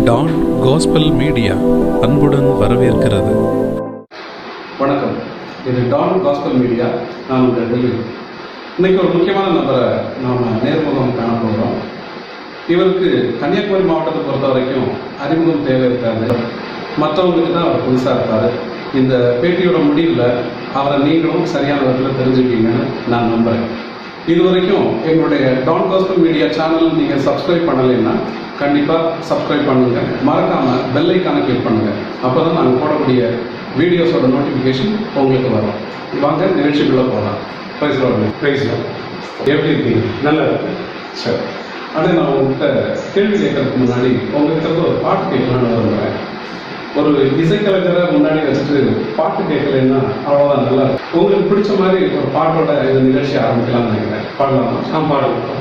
Don gospel media அன்புடன் வரவேற்கிறது. வணக்கம், இது டான் காஸ்பல் மீடியா. நான் உங்கள் டெல்லி. இன்றைக்கி ஒரு முக்கியமான நபரை நாம் நேர்முகம் காண போகிறோம். இவருக்கு கன்னியாகுமரி மாவட்டத்தை பொறுத்த வரைக்கும் அறிமுகம் தேவை இருக்காது, மற்றவங்களுக்கு தான் அவர் புதுசாக இருப்பார். இந்த பேட்டியோட முடிவில் அவரை நீங்களும் சரியான விதத்தில் தெரிஞ்சுக்கிங்கன்னு நான் நம்புகிறேன். இது வரைக்கும் எங்களுடைய டான் காஸ்பல் மீடியா சேனல் நீங்கள் சப்ஸ்கிரைப் பண்ணலைன்னா கண்டிப்பாக சப்ஸ்கிரைப் பண்ணுங்கள். மறக்காமல் பெல் ஐக்கானை கிளிக் பண்ணுங்கள். அப்போ தான் நாங்கள் போடக்கூடிய வீடியோஸோட நோட்டிஃபிகேஷன் உங்களுக்கு வரும். வாங்க நிகழ்ச்சிக்குள்ளே போகலாம். ப்ரைஸ்லாம் எப்படி இருக்கீங்க? நல்லா இருக்கு. சரி, ஆனால் நான் உங்கள்கிட்ட கேள்வி கேட்கறதுக்கு முன்னாடி உங்கள்கிட்ட ஒரு பாட்டு கேட்கலான்னு விரும்புகிறேன். ஒரு இசைக்கலைஞரை முன்னாடி வச்சுட்டு பாட்டு கேட்கலன்னா அவ்வளோதான் நல்லா இருக்கும். உங்களுக்கு பிடிச்ச மாதிரி ஒரு பாட்டோட இந்த நிகழ்ச்சி ஆரம்பிக்கலாம்னு நினைக்கிறேன். பாடலாமா? பாடலாம்.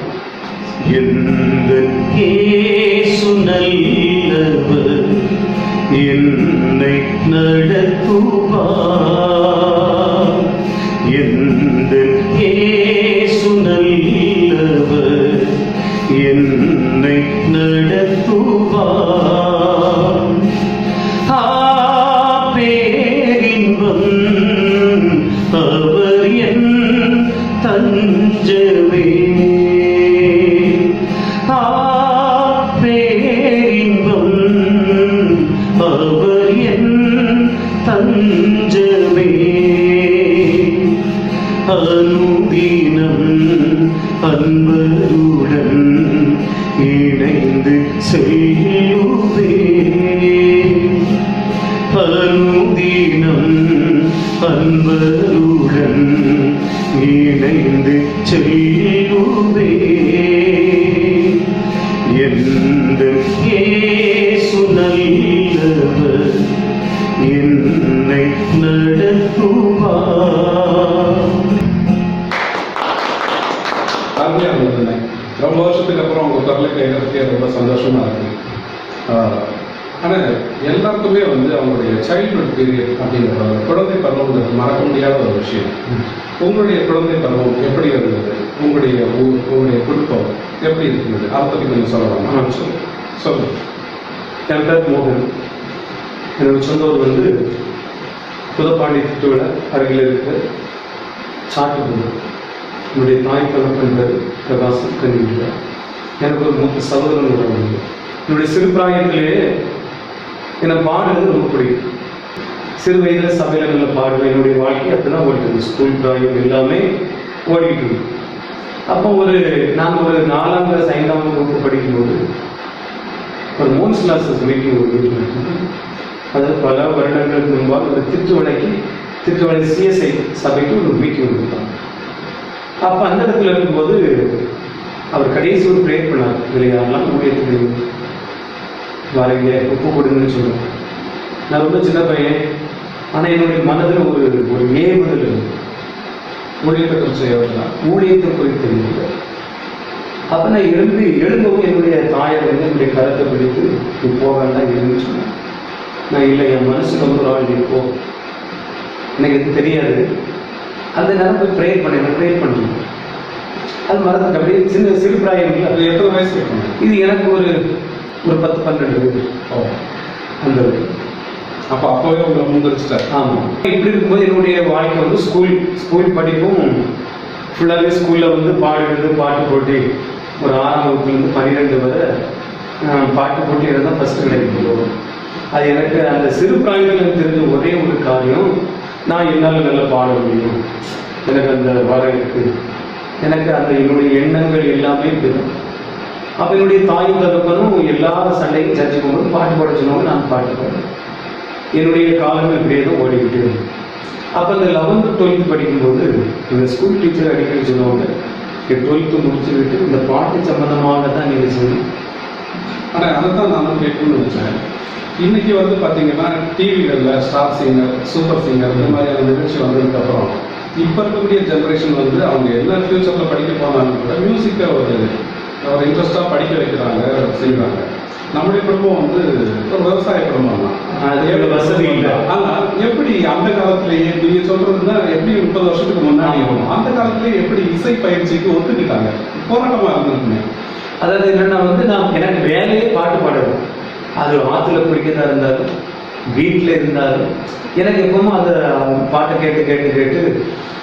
என்னை நடத்துவார், எந்த இயேசு நல்லவர், என்னை நடத்துவார். பேரின்பம் அவர் என் தஞ்சமே, பேரின்பம் அவர் என் தஞ்சமே. அனுதினம் அன்பருடன் இணைந்து செல்லுவே, அனுதினம் அன்பருடன் இணைந்து செல்லுவே. எந்த இயேசு நல்லவர், என்னை நடத்துவார். அருமையாக இருந்ததுண்ணே. ரொம்ப வருஷத்துக்கு அப்புறம் உங்கள் குரலை கேட்கறதுக்கே ரொம்ப சந்தோஷமாக இருக்குது. ஆனால் எல்லாருக்குமே அவங்களுடைய சைல்ட்ஹுட் பீரியட் அப்படிங்கிற குழந்தை பருவங்கிறது மறக்க முடியாத ஒரு விஷயம். உங்களுடைய குழந்தை பருவம் எப்படி இருந்தது? உங்களுடைய ஊர், உங்களுடைய குடும்பம் எப்படி இருந்தது? அதை பற்றி கொஞ்சம் சொல்லலாமா? சொல்லுங்கள். என் பேர் மோகன். என்னோட சொந்த ஊர் புதப்பாண்டி திட்டுவிட அருகில் இருக்கிற சாட்டுப்பூர். என்னுடைய தாய் தகப்பன் பேர் பிரகாசம் கண்டிப்பாக. எனக்கு ஒரு மூத்த சகோதரன் உண்டு. என்னுடைய சிறு பிராயத்திலேயே என்னை பாடுறது ரொம்ப பிடிக்கும். சிறு வயதில் சபையில் நல்ல பாடுவேன். என்னுடைய வாழ்க்கை அப்படிதான் ஓடிட்டு, ஸ்கூல் பிராயம் எல்லாமே ஓடிக்கிட்டு இருக்கு. அப்போ நான் ஒரு 4ஆம் கிளாஸ் 5ஆம் வகுப்பு படிக்கும்போது ஒரு மோன்ஸ் கிளாஸஸ் மீட்டிங் ஒரு வீட்டில் இருக்குது. அதாவது பல வருடங்களுக்கு முன்பாக ஒரு திருவண்ணை சிஎஸ்ஐ சபைக்கு ஒரு மீட்டிங் கொடுத்தாங்க. அப்போ அந்த இடத்துல இருக்கும்போது அவர் கடைசி ஒரு ப்ரேயர் பண்ணார். இதில் யாரெல்லாம் ஊழியத்துக்கு வரீங்க, உப்பு கொடுங்கன்னு சொல்லுவாங்க. நான் ரொம்ப சின்ன பையன், ஆனால் என்னுடைய மனதில் ஒரு ஏவுதல் இருந்தது. ஊழியத்தை குறித்து இருந்தது. அப்போ நான் எழும்பவும் என்னுடைய தாயார் என்னுடைய கருத்தை பிடித்து நீ போகலாம் இருந்துன்னு சொன்னேன். நான் இல்லை, என் மனசுக்கு ஒரு ஆள் நீ போ, எனக்கு இது தெரியாது. அந்த நேரம் போய் ப்ரேயர் பண்ணுறேன். அது மறந்து அப்படியே சிறு பிராயம் இல்லை. அது எத்தனை வயசு இருக்கணும்? இது எனக்கு ஒரு 10-12 அந்த. அப்போவே உங்களை முன்வச்சுட்டார். ஆமாம். இப்படி இருக்கும்போது என்னுடைய வாழ்க்கை ஸ்கூல் படிப்பும் ஃபுல்லாகவே ஸ்கூலில் பாடுறது, பாட்டு போட்டி. ஒரு 6ஆம் வகுப்புலேருந்து 12 வரை பாட்டு போட்டி தான் ஃபஸ்ட்டு கிடைக்கும். அது எனக்கு அந்த சிறு பிராயத்தில் தெரிஞ்ச ஒரே ஒரு காரியம், நான் என்னால் நல்லா பாட முடியும், எனக்கு அந்த வர இருக்குது, எனக்கு அந்த என்னுடைய எண்ணங்கள் எல்லாமே தெரியும். அப்போ என்னுடைய தாயும் தகப்பனும் எல்லா சண்டையும் சர்ச்சை போகும்போது பாட்டு பாட சொன்னவங்க நான் பாட்டு பாடுறேன். என்னுடைய காலங்கள் இப்படியே தான் ஓடிக்கிட்டு. அப்போ அந்த 11th 12th படிக்கும்போது இந்த ஸ்கூல் டீச்சர் அடிக்கடி சொன்னவங்க, 12th முடிச்சுக்கிட்டு இந்த பாட்டு சம்பந்தமாக தான் நீங்கள் சொல்லி. ஆனால் அதை தான் நானும் கேட்கணும்னு நினச்சேன். இன்றைக்கி பார்த்தீங்கன்னா டிவிகளில் ஸ்டார் சிங்கர், சூப்பர் சிங்கர் இந்த மாதிரியான நிகழ்ச்சி வந்ததுக்கப்புறம் இப்போ இருக்கக்கூடிய ஜென்ரேஷன் அவங்க என்ன ஃப்யூச்சரில் படிக்க போனாலும் கூட மியூசிக்கை ஒரு இன்ட்ரெஸ்டாக படிக்க வைக்கிறாங்க, செய்கிறாங்க. நம்முடைய குடும்பம் ஒரு விவசாய குடும்பம் தான். அது வசதி இல்லை. ஆனால் எப்படி அந்த காலத்திலேயே நீங்கள் சொல்கிறதுனா எப்படி 30 வருஷத்துக்கு முன்னாடி அந்த காலத்திலேயே எப்படி இசை பயிற்சிக்கு ஒத்துக்கிட்டாங்க? போராட்டமாக இருந்திருக்குமே. அதாவது என்னென்னா நான் எனக்கு வேலையே பாட்டு பாடுவேன். அது ஆற்றுல குடிக்கிறதா இருந்தாலும் வீட்டில் இருந்தாலும் எனக்கு எப்பவும் அந்த பாட்டை கேட்டு கேட்டு கேட்டு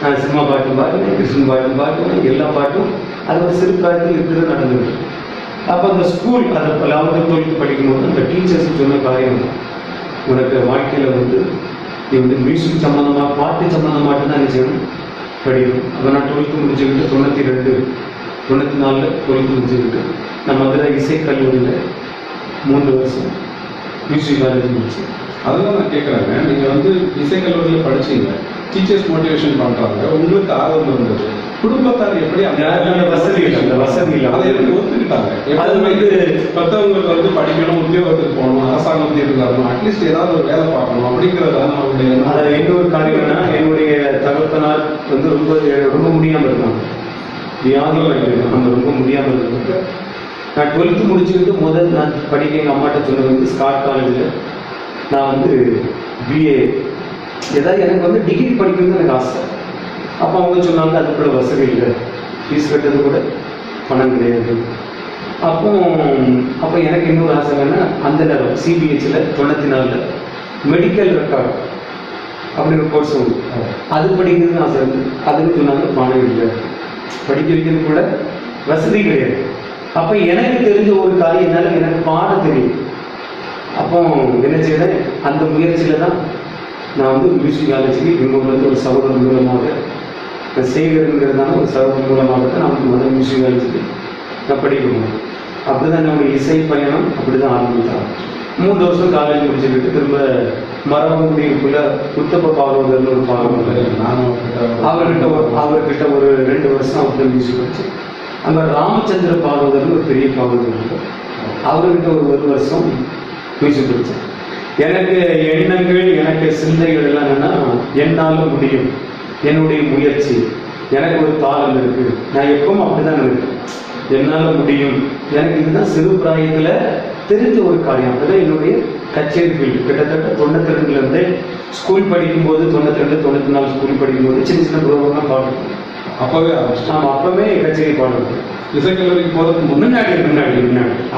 நான் சினிமா பாட்டும் பாடுவேன், கிருஷ்ணன் பாட்டும் பாடுவேன், எல்லா பாட்டும் அது ஒரு சிறு பிராயத்தில் இருக்கிறது நடந்துட்டு. அப்போ அந்த ஸ்கூல் அந்த 11th 12th படிக்கும்போது அந்த டீச்சர்ஸ் சொன்ன காரியம், உனக்கு வாழ்க்கையில் வந்து நீ வந்து மியூசிக் சம்மந்தமாக பாட்டு சம்மந்தமாக தான் செய்யணும் படிக்கணும். அப்போ நான் 12th முடிச்சுக்கிட்டு 92 94 12th முடிச்சுக்கிட்டு நான் மதுரை இசைக்கல்லூரியில் 3 வருஷம் மியூசிக் காலேஜ் முடிச்சு. அதெல்லாம் நான் கேட்குறேங்க, நீங்கள் வந்து இசைக்கல்லூரியில் படிச்சீங்க, டீச்சர்ஸ் மோட்டிவேஷன் பண்ணுறாங்க, உங்களுக்கு ஆர்வம் இருந்தது, குடும்பத்தார் எப்படி அந்த வசதி இல்லை அதை எப்படி ஒத்துக்கிட்டாங்க? அது வந்து மற்றவங்களுக்கு வந்து படிக்கணும், உத்தியோகத்துக்கு போகணும், அரசாங்க உத்தியோகத்துக்கு வரணும், அட்லீஸ்ட் ஏதாவது ஒரு வேலை பார்க்கணும் அப்படிங்கிறதான அவருடைய. அது இன்னொரு காரியம்னா என்னுடைய தகப்பனார் வந்து ரொம்ப முடியாமல் இருக்காங்க, வியாதியாக இருக்காங்க, அவங்க ரொம்ப முடியாமல் இருக்காங்க. நான் 12th முடிச்சுக்கிட்டு முதல் நான் படிக்க எங்கள் அம்மாட்ட சொன்னது வந்து ஸ்காட் காலேஜில் நான் வந்து பிஏ ஏதாவது எனக்கு வந்து டிகிரி படிக்கணும்னு எனக்கு ஆசை. அப்போ அவங்க சொன்னாங்க அதுக்குள்ள வசதி இல்லை, ஃபீஸ் கட்டுறது கூட பணம் கிடையாது. அப்போ எனக்கு இன்னொரு ஆசை என்னன்னா அந்த நேரம் சிபிஹெச்சில் 94 மெடிக்கல் ரெக்கார்டு அப்படின்னு ஒரு கோர்ஸ் உண்டு, அது படிக்கிறதுன்னு ஆசை இருந்து அதுன்னு சொன்னாங்க பணம் இல்லை, படிக்க வைக்கிறது கூட வசதி கிடையாது. அப்போ எனக்கு தெரிஞ்ச ஒரு காரியம் என்னால் எனக்கு பாட தெரியும். அப்போ என்ன செய்தேன், அந்த முயற்சியில் தான் நான் வந்து மியூசிக் காலேஜுக்கு எங்கள் ஊர்லேருந்து ஒரு சகோதரர் மூலமாக சேகருங்கிறதான ஒரு சகோதரர் மூலமாக தான் நான் முதல் மியூசிக் காலேஜுக்கு நான் படிக்கணும். அப்படி தான் என்னுடைய இசை பயணம் அப்படி தான் ஆரம்பித்தான். 3 வருஷம் காலேஜ் முடிச்சுக்கிட்டு திரும்ப மரபங்குடிக்குள்ள உத்தப்ப பாகவதர்னு ஒரு பாகவதர், அவர்கிட்ட ஒரு 2 வருஷம் அவர்கிட்ட மியூசிக் படிச்சு. அங்கே ராமச்சந்திர பாகவதர்னு ஒரு பெரிய பாகவதர் இருக்கு, அவர்கிட்ட ஒரு வருஷம் மியூசிக் படித்தேன். எனக்கு எண்ணங்கள், எனக்கு சிந்தைகள் எல்லாம் என்னன்னா, என்னால் முடியும், என்னுடைய முயற்சி, எனக்கு ஒரு தாளம் இருக்கு, நான் எப்பவும் அப்படிதான் இருக்கேன், என்னால் முடியும், எனக்கு இதுதான் சிறு பிராயத்தில் தெரிஞ்ச ஒரு காரியம். அதுதான் என்னுடைய கச்சேரி ஃபீல்டு. கிட்டத்தட்ட 92லேருந்து ஸ்கூல் படிக்கும்போது 92 94 ஸ்கூல் படிக்கும்போது சின்ன சின்ன ப்ரோக்ராம்லாம் பாடுவோம். அப்போவே ஆரம்பிச்சு நாம் அப்போவே கச்சேரி பாடுவோம். இசைக்கல்லூரிக்கு போகிறதுக்கு முன்னாடி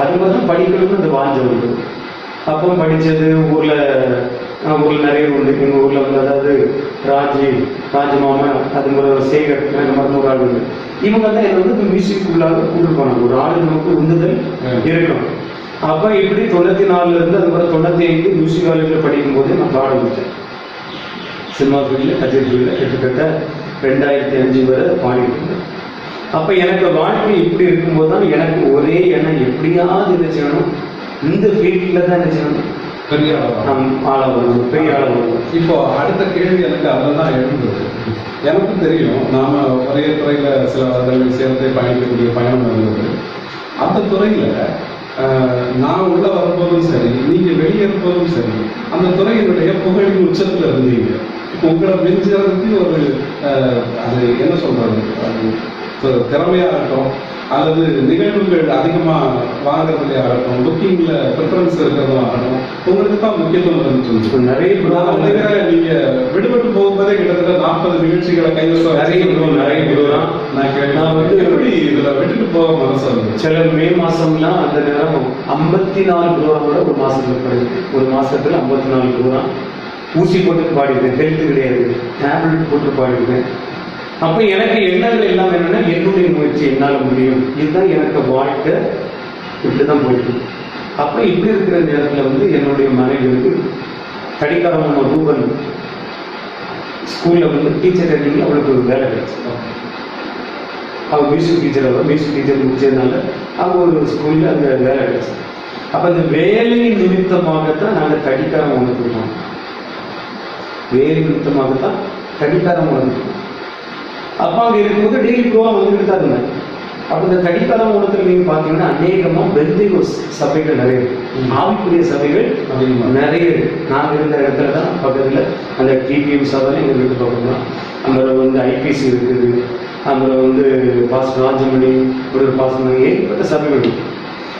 அது மாதிரி படிக்கணும்னு அந்த வாஞ்ச உண்டு. அப்போ படித்தது ஊரில் நிறைய உண்டு. எங்கள் ஊரில் வந்து அதாவது ராஜி மாமா, அது மாதிரி ஒரு சேகர், அந்த மாதிரி ஒரு ஆள் உண்டு. இவங்க தான் என்னை வந்து மியூசிக் உள்ளாக கூப்பிட்டு போனாங்க. ஒரு ஆள் நமக்கு உந்துதல் இருக்கும். அப்போ இப்படி 94லேருந்து அது மாதிரி 95 மியூசிக் காலேஜில் படிக்கும்போது நான் பாட முடித்தேன். சினிமா ஃபீல்டில், கச்சேரி ஃபீல்டில் கிட்டத்தட்ட 2005 வரை பாடிட்டு இருந்தேன். அப்போ எனக்கு வாழ்க்கை இப்படி இருக்கும்போது தான் எனக்கு ஒரே எண்ணம், எப்படியாவது என்ன செய்யணும், இந்த ஃபீல்டில் தான் என்ன செய்யணும், பெரிய ஆளாகணும், பெரிய ஆளாகணும். இப்போ அடுத்த கேள்வி எனக்கு அதில் தான் எழுந்தது. எனக்கும் தெரியும், நாம் ஒரே துறையில் சில வருடங்கள் சேர்ந்து பயணிக்கக்கூடிய பயணம் இருந்தது. அந்த துறையில் நான் உள்ள வரும்போதும் சரி, நீங்கள் வெளியேறும்போதும் சரி, அந்த துறையினுடைய புகழின் உச்சத்தில் இருந்தீங்க. இப்போ உங்களை மிஞ்சுறதுக்கு ஒரு அது என்ன சொல்கிறது, திறமையாகட்டும் அல்லது நிகழ்வுகள் அதிகமாக வாங்குறதுலே ஆகட்டும், புக்கிங்கில் ப்ரிஃபரன்ஸ் இருக்கிறதும் ஆகட்டும், உங்களுக்கு தான் முக்கியத்துவம் இருந்துச்சு. நிறைய நீங்கள் விடுபட்டு போகும்போதே கிட்டத்தட்ட 40 நிகழ்ச்சிகளை கைவசம் நிறைய நான் வந்து எப்படி இதில் விட்டுட்டு போக மனசு வந்து சில மே மாதம்லாம் அந்த நேரம் 54 ப்ரோக்ராமோட ஒரு மாதத்துல படிச்சு, ஒரு மாதத்தில் 54 ப்ரோக்ராம் ஊசி போட்டு பாடிடுவேன். ஹெல்த்து கிடையாது, டேப்லெட் போட்டு பாடிடுவேன். அப்போ எனக்கு எண்ணங்கள் எல்லாம் என்னன்னா, என்னுடைய முயற்சி, என்னால் முடியும், இதுதான் எனக்கு வாழ்க்கை, இப்படி தான் போயிட்டு. அப்போ இப்படி இருக்கிற நேரத்தில் வந்து என்னுடைய மனைவிக்கு கடிகாரமான ரூபன் ஸ்கூலில் வந்து டீச்சர் ட்ரைனிங்கில் அவளுக்கு ஒரு வேலை கிடைச்சி. அவள் மியூசிக் டீச்சர் முடிச்சதுனால அவங்க ஒரு ஸ்கூலில் அந்த வேலை கிடைச்சி. அப்போ அந்த வேலை நிமித்தமாகத்தான் நாங்கள் கடிகாரம் உணர்ந்துட்டோம். வேலை நிமித்தமாகத்தான் கடிகாரம் உணர்ந்துட்டோம். அப்போ அங்கே இருக்கும்போது டெய்லி ப்ரோக்ராம் வந்துக்கிட்டு தான் இருந்தேன். அப்போ இந்த கடிகாரம் உணத்தில் நீங்கள் பார்த்தீங்கன்னா அநேகமாக பெந்தேகோஸ் சபைகள் நிறைய இருக்குது, ஆவிக்குரிய சபைகள் நிறைய இருக்குது. நாங்கள் இருந்த இடத்துல தான் பக்கத்தில் அந்த டிபிஎம் சபை எங்கள் வீட்டு பக்கம் தான். அப்புறம் வந்து ஐபிசி இருக்குது, அப்புறம் வந்து பாஸ் ராஜமணி, ஒரு பாசமணி, ஏற்பட்ட சபைகள் இருக்குது.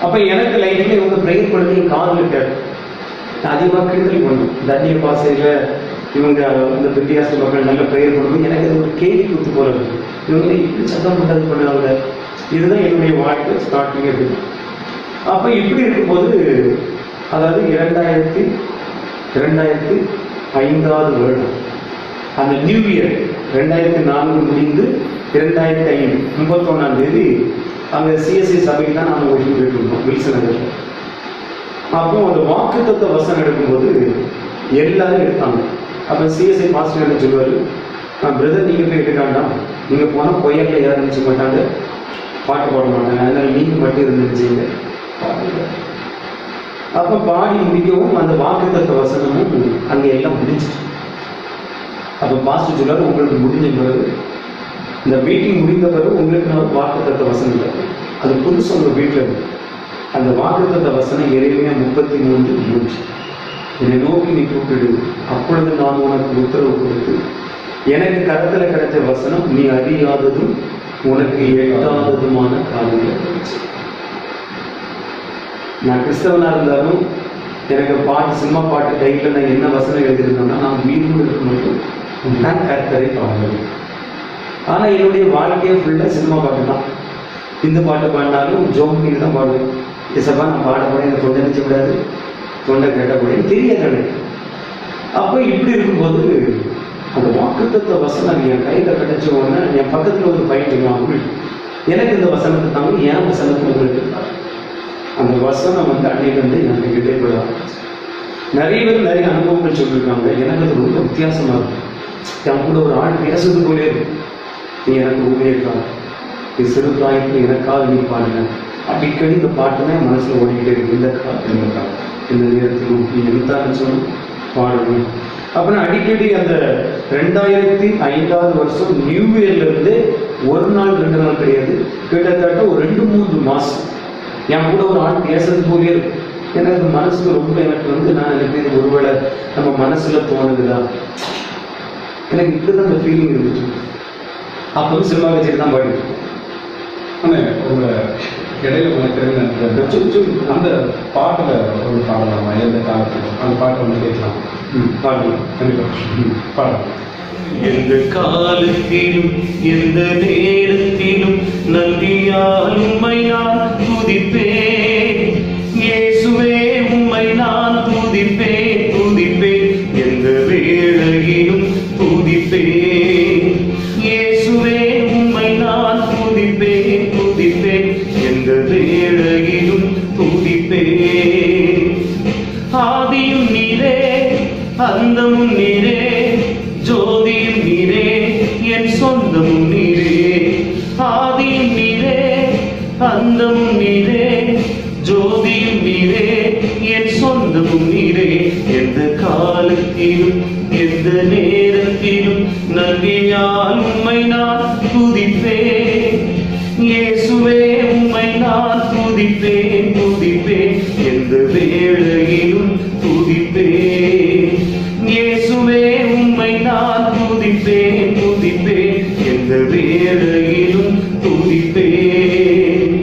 அப்போ எனக்கு லைஃப்ல இவங்க ப்ரேயர் பண்ணி காதில் கேட்டு அதிகமாக கிண்டல் பண்ணும். தண்ணிய பாசையில் இவங்க இந்த வித்தியாச மக்கள் நல்ல ப்ரேயர் பண்ணும்போது எனக்கு அது ஒரு கேள்வி கொடுத்து போகிறது. இவங்க இப்படி சத்தம் பண்ணுறது பண்ணுறாங்க. இதுதான் என்னுடைய வாழ்க்கை ஸ்டார்டிங் இருக்குது. அப்போ இப்படி இருக்கும்போது அதாவது 2005 வருடம் அந்த நியூ இயர் 2004 முடிந்து 2005 31ஆம் தேதி அங்கே சிஎஸ்சி சபைக்கு தான் நாங்கள் ஒதுக்கி போயிட்டுருந்தோம் வில்சன் நகரில். அப்போ அந்த வாக்குத்தத்த வசனம் எடுக்கும்போது எல்லாரும் எடுத்தாங்க. அப்போ சிஎஸ்ஐ மாஸ்டர் என்ன சொல்லுவார், பிரதர் நீங்கள் போய் எடுக்காண்டாம், நீங்கள் போனால் கொய்யரில் யாரும் நினச்ச மாட்டாங்க, பாட்டு பாட மாட்டாங்க, அதனால் நீங்கள் மட்டும் இருந்துச்சுங்க. அப்போ பாடி முடிக்கவும் அந்த வாக்குத்தத்த வசனமும் அங்கே எல்லாம் முடிஞ்சிச்சு. அப்போ பாஸ்டர் சொல்லுவார், உங்களுக்கு முடிஞ்ச பிறகு இந்த மீட்டிங் முடிந்த பிறகு உங்களுக்கு நான் வாக்குத்தத்த வசனம் இல்லை, அது புதுசு உங்கள் வீட்டில் இருக்கு. அந்த வாக்குத்தத்த வசனம் எளிமையாக 33:3 என்னை நோக்கி நீ கூப்பிடு, அப்பொழுது நான் உனக்கு உத்தரவு கொடுத்து எனக்கு கருத்தில் கிடைச்ச வசனம் நீ அறியாததும் உனக்கு எட்டாததுமான காரியங்களை இருந்துச்சு. நான் கிறிஸ்தவனா இருந்தாலும் எனக்கு பாட்டு சினிமா பாட்டு டைட்டில் நான் என்ன வசனம் எழுதியிருந்தேன்னா நான் வீடு இருக்க மட்டும் நான் கர்த்தரை பாடுவேன். ஆனால் என்னுடைய வாழ்க்கையை ஃபுல்லாக சினிமா பாட்டு தான். இந்த பாட்டு பாடினாலும் ஜோம் பண்ணி தான் பாடுவேன். இசப்பா நான் பாட போட எனக்கு தொண்டை நினைச்ச கூடாது, தொண்டை கேட்டக்கூடாது தெரியாது எனக்கு. அப்போ இப்படி இருக்கும்போது அந்த வாக்குத்தத்த வசனம் என் கையில் கிடைச்ச உடனே என் பக்கத்தில் ஒரு பையன் எனக்கு இந்த வசனத்தை தாங்க ஏன் வசனத்தை உங்களுக்கு இருக்காரு. அந்த வசனம் அன்னைக்கு எனக்கு கிட்டே போய் ஆரம்பிச்சு. நிறைய பேர் நிறைய அனுபவங்கள் சொல்லியிருக்காங்க. எனக்கு அது ரொம்ப வித்தியாசமாக இருக்கும். என் கூட ஒரு ஆள் பேசுறது போலே இருக்கும். நீ எனக்கு ஊழியக்காக, நீ சிறு பிராயத்தில் எனக்காக நீ பாடுங்க. அடிக்கடி இந்த பாட்டுமே மனசில் ஓடிக்கிட்டே இருக்கு. இந்த காலத்தில் இந்த நேரத்தில் நீ எந்தான்னு சொல்லி பாடணும் அப்படின்னு அடிக்கடி அந்த 2005 வருஷம் நியூ இயர்லேருந்து ஒரு நாள் 2 நாள் கிடையாது, கிட்டத்தட்ட ஒரு 2-3 மாதம் என் கூட ஒரு ஆள் பேசுறது போலே இருக்கும். எனக்கு மனசுக்கு ரொம்ப எனக்கு நான் நினைக்கிறேன் ஒருவேளை நம்ம மனசுல தோணுதுதா, எனக்கு இப்படிதான் அந்த ஃபீலிங் இருந்துச்சு. அப்போ சினிமா வச்சுட்டு தான் பாடிட்டு ஆனால் உங்க இடையில நினைக்கிறேன் அந்த பாட்டில் ஒரு பாடலாமா எந்த காலத்தில் அந்த பாட்டை வந்து கேட்கலாம். பாடலாம் கண்டிப்பாக பாடலாம். எந்த காலத்திலும் எந்த நேரத்திலும் நன்றியால் உம்மை நான் துதிப்பேன். இயேசுவே உம்மை நான் துதிப்பேன் துதிப்பேன், எந்த வேளையிலும் துதிப்பேன். இயேசுவே உம்மை நான் துதிப்பேன் துதிப்பேன், எந்த வேளையிலும் துதிப்பேன். ஆதியும் நீரே அந்தமும் நீரே, ஜோதியும் நீரே என் சொந்தமும் நீரே. ஆதியும் நீரே அந்தமும் நீரே, ஜோதியும் நீரே என் சொந்தமும் நீரே. எந்த காலத்திலும் எந்த நேரத்திலும் நன்றியால் உம்மை நான் துதிப்பேன். இயேசுவே உம்மை நான் துதிப்பேன் துதிப்பேன், எந்த வேளையிலும் துதிப்பேன். இயேசுவே உம்மை நான் துதிப்பேன் துதிப்பேன், எந்த வேளையிலும் துதிப்பேன்.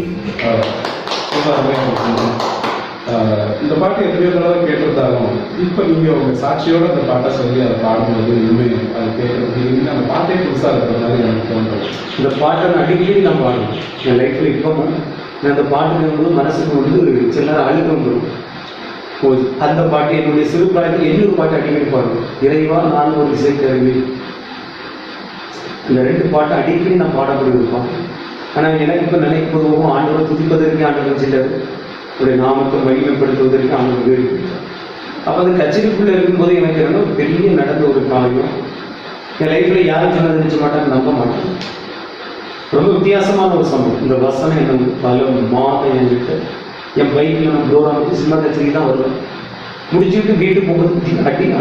இந்த பாட்டு எத்தனையோ தடவை கேட்டிருந்தாலும் இப்போ நீங்கள் உங்கள் சாட்சியோட அந்த பாட்டை சொல்லி அதை பாடும்போது இனிமே அது கேட்கறது இனிமே அந்த பாட்டே புதுசாக இருக்கிற மாதிரி எனக்கு தோன்றும். இந்த பாட்டை நான் அடிக்கடி நான் பாடுவேன் என் லைஃப்பில். இப்போவும் நான் அந்த பாட்டு கேட்கும்போது மனசுக்கு சில அழுக வந்துடும். அந்த பாட்டு என்னுடைய சிறு பிராயத்தில் இன்னொரு பாட்டு அடிக்கடி பாடுவேன், இறைவா நான் ஒரு இசைக்கருவி. அந்த 2 பாட்டு அடிக்கடி நான் பாடப்படுவது பாட்டு. ஆனால் எனக்கு இப்போ நினைக்கும் போதும் ஆண்டவரை துதிப்பதற்கு ஆண்டவர் வச்சுட்டாரு, ஒரு நாமத்தை மகிமைப்படுத்துவதற்கு ஆண்டவர் வீடு. அப்போ அந்த கச்சேரிக்குள்ளே இருக்கும்போது எனக்கு என்னன்னா ஒரு பெரிய நடந்த ஒரு காரியம் என் லைஃப்பில் யாரும் சொன்னது நினைச்ச மாட்டாங்க, நம்ப மாட்டாங்க. ரொம்ப வித்தியாசமான ஒரு சம்பவம். இந்த வசனம் எனக்கு பல மாதம் என்கிட்ட என் பைக்கில் நான் ப்ரோக்ராமுக்கு சினிமா கச்சேரி தான் வருவேன். முடிச்சுட்டு வீட்டுக்கு போகும்போது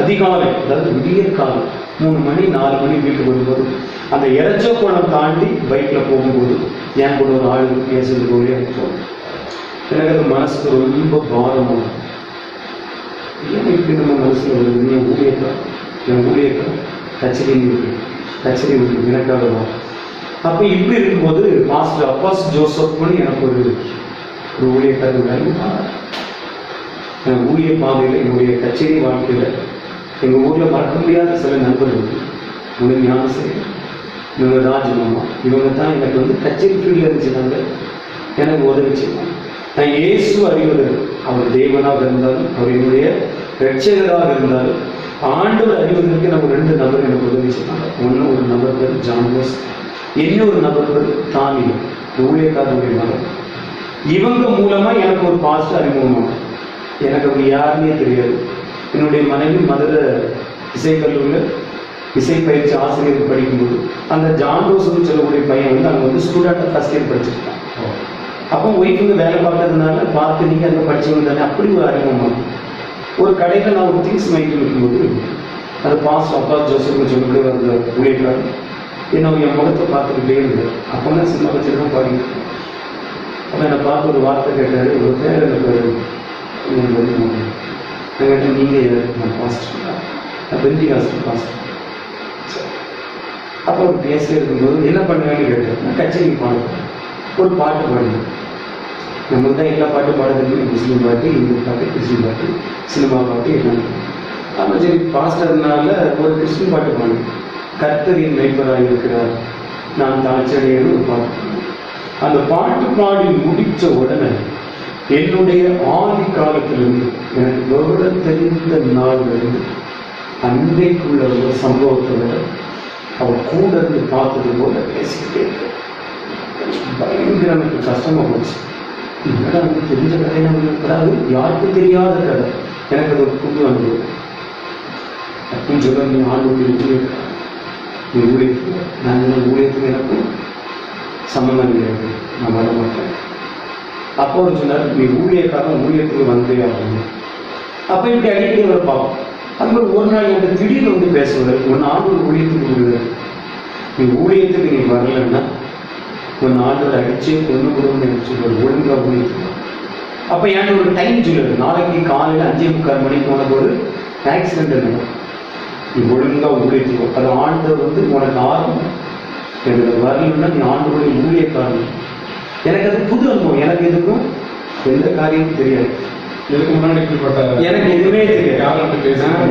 அதிகாலை, அதாவது விடிய காலம் 3 மணி 4 மணி வீட்டுக்கு வரும்போது அந்த இறைச்சோக்கோணம் தாண்டி பைக்கில் போகும்போது என் கூட ஒரு ஆள் பேசுறது போலே இருக்கும். எனக்கு அது மனசுக்கு ரொம்ப பாரமாக, ஏன் இப்படி நம்ம மனசில் வருது, என் ஊழியக்கார கச்சேரி விட்டு எனக்காக வரும். அப்போ இப்படி இருக்கும்போது மாஸ்டர் அப்பாஸ் ஜோசப்னு எனக்கு ஒரு ஊழியக்காரர் வேலை. என் ஊழிய பாதையில் என்னுடைய கச்சேரி வாழ்க்கையில் எங்கள் ஊரில் மறக்க முடியாத சில நண்பர்கள், உங்கள் ஞானசேகர், இவங்க ராஜ்மாமா, இவங்க தான் எனக்கு கச்சேரி ஃபீல்டில் இருந்துச்சுனாங்க எனக்கு உதவி செய்வாங்க. நான் இயேசு அறிவதற்கு, அவர் தேவனாக இருந்தாலும் அவர் என்னுடைய ரட்சகராக இருந்தாலும் ஆண்டவர் அறிவதற்கு நம்ம 2 நபர் எனக்கு உதவி செய்வாங்க. ஒன்று ஒரு நபர் பேர் ஜான்போஸ், இன்னொரு நபர் பேர் தானி, ஊழியக்காரனுடைய மகன். இவங்க மூலமா எனக்கு ஒரு பாஸ்டர் அறிமுகமாகும். எனக்கு அவங்க யாருன்னே தெரியாது. என்னுடைய மனைவி மதுரை இசைக்கல்லூரில் இசை பயிற்சி ஆசிரியர் படிக்கும்போது அந்த ஜான்போஸ்ன்னு சொல்லக்கூடிய பையன் வந்து அங்கே வந்து ஸ்டூடெண்ட்டாக ஃபர்ஸ்ட் இயர் படிச்சிருக்கான். அப்போ ஒய்ஃபுங்க வேலை பார்க்கறதுனால பார்த்து நீங்கள் அங்கே படிச்சவங்க தானே, அப்படி ஒரு அறிமுகமாகும். ஒரு கடையில் நான் ஒரு திங்ஸ் வாங்கிட்டு இருக்கும்போது அது பாஸ்ட் அப்பா ஜோசப்னு சொல்லக்கூடிய அந்த ஊழியக்காரன் என்ன என் முகத்தை பார்த்துக்கிட்டே இருந்தார். அப்போ தான் சின்ன வச்சுட்டு தான் பாடிட்டு இருக்கேன். அப்போ என்னை பார்த்து ஒரு வார்த்தை கேட்டார், ஒரு பேர் என்ன பேர் கேட்டேன். நீங்கள் நான் பாஸ்டர், நான் பெந்தி ஹாஸ்டல் பாஸ்டர். அப்போ அவர் பேசிட்டே இருக்கும்போது என்ன பண்ணுவேன்னு கேட்டேன். நான் கச்சேரி பாடுறேன், ஒரு பாட்டு பாடுவேன். நம்ம தான் எல்லா பாட்டும் பாடுறது, முஸ்லீம் பாட்டு, இந்து பாட்டு, கிறிஸ்டின் பாட்டு, சினிமா பாட்டு எல்லாம். ஆனால் சரி பாஸ்டர்னால ஒரு கிறிஸ்டின் பாட்டு பாடுவேன். கர்த்தரின் மெய்ப்பராக இருக்கிறார் நான் தாழ்ச்சடையன்னு ஒரு பாட்டு பாடுவேன். அந்த பாட்டு பாடி முடித்த உடனே என்னுடைய ஆதி காலத்திலிருந்து எனக்கு விவரம் தெரிந்த நாளிலிருந்து அன்றைக்குள்ள ஒரு சம்பவத்தை அவர் கூட இருந்து பார்த்தது போல பேசிக்கிட்டே இருக்க பயங்கர எனக்கு கஷ்டமா போச்சு. என்னடா நமக்கு தெரிஞ்ச கதை, நமக்கு அதாவது யாருக்கும் தெரியாத கதை, எனக்கு அது ஒரு புது அனுபவம். அப்படின்னு சொல்ல நீ ஆண்டு நீ ஊழியத்துக்கு, நான் ஊழியத்துக்கு எனக்கும் சம்மந்தம் கிடையாது, நான் வர மாட்டேன். அப்போ அவர் சொன்னார், நீ ஊழியக்காரன் ஊழியத்துக்கு வந்தே ஆகணும். அப்போ இப்படி அடிக்கடி அவரை பார்ப்போம். அது மாதிரி ஒரு நாள் என்கிட்ட திடீர்னு வந்து பேசுவார், ஒன்று ஆண்டு ஊழியத்துக்கு விடுவார், நீ ஊழியத்துக்கு நீ வரலன்னா ஒன்று ஆண்டோட அடிச்சே கொண்டு கொடுன்னு எனக்கு சொல்லுவார், ஒழுங்காக ஊழியத்துக்கு. அப்போ என்கிட்ட ஒரு டைம் சொல்லுவார், நாளைக்கு காலையில் 5:45 மணிக்கு உனக்கு ஒரு ஆக்சிடென்ட் நடக்கும், நீ ஒழுங்காக ஊழியத்துக்கோ. அது ஆண்டவர் வந்து உனக்கு ஆர்வம், எனக்கு வரலன்னா நீ ஆண்டோடைய ஊழியக்காரன். எனக்கு அது புது அனுபவம். எனக்கு எதுக்கும் எந்த காரியமும் தெரியாது. இதுக்கு முன்னாடி எனக்கு எதுவுமே தெரியாது,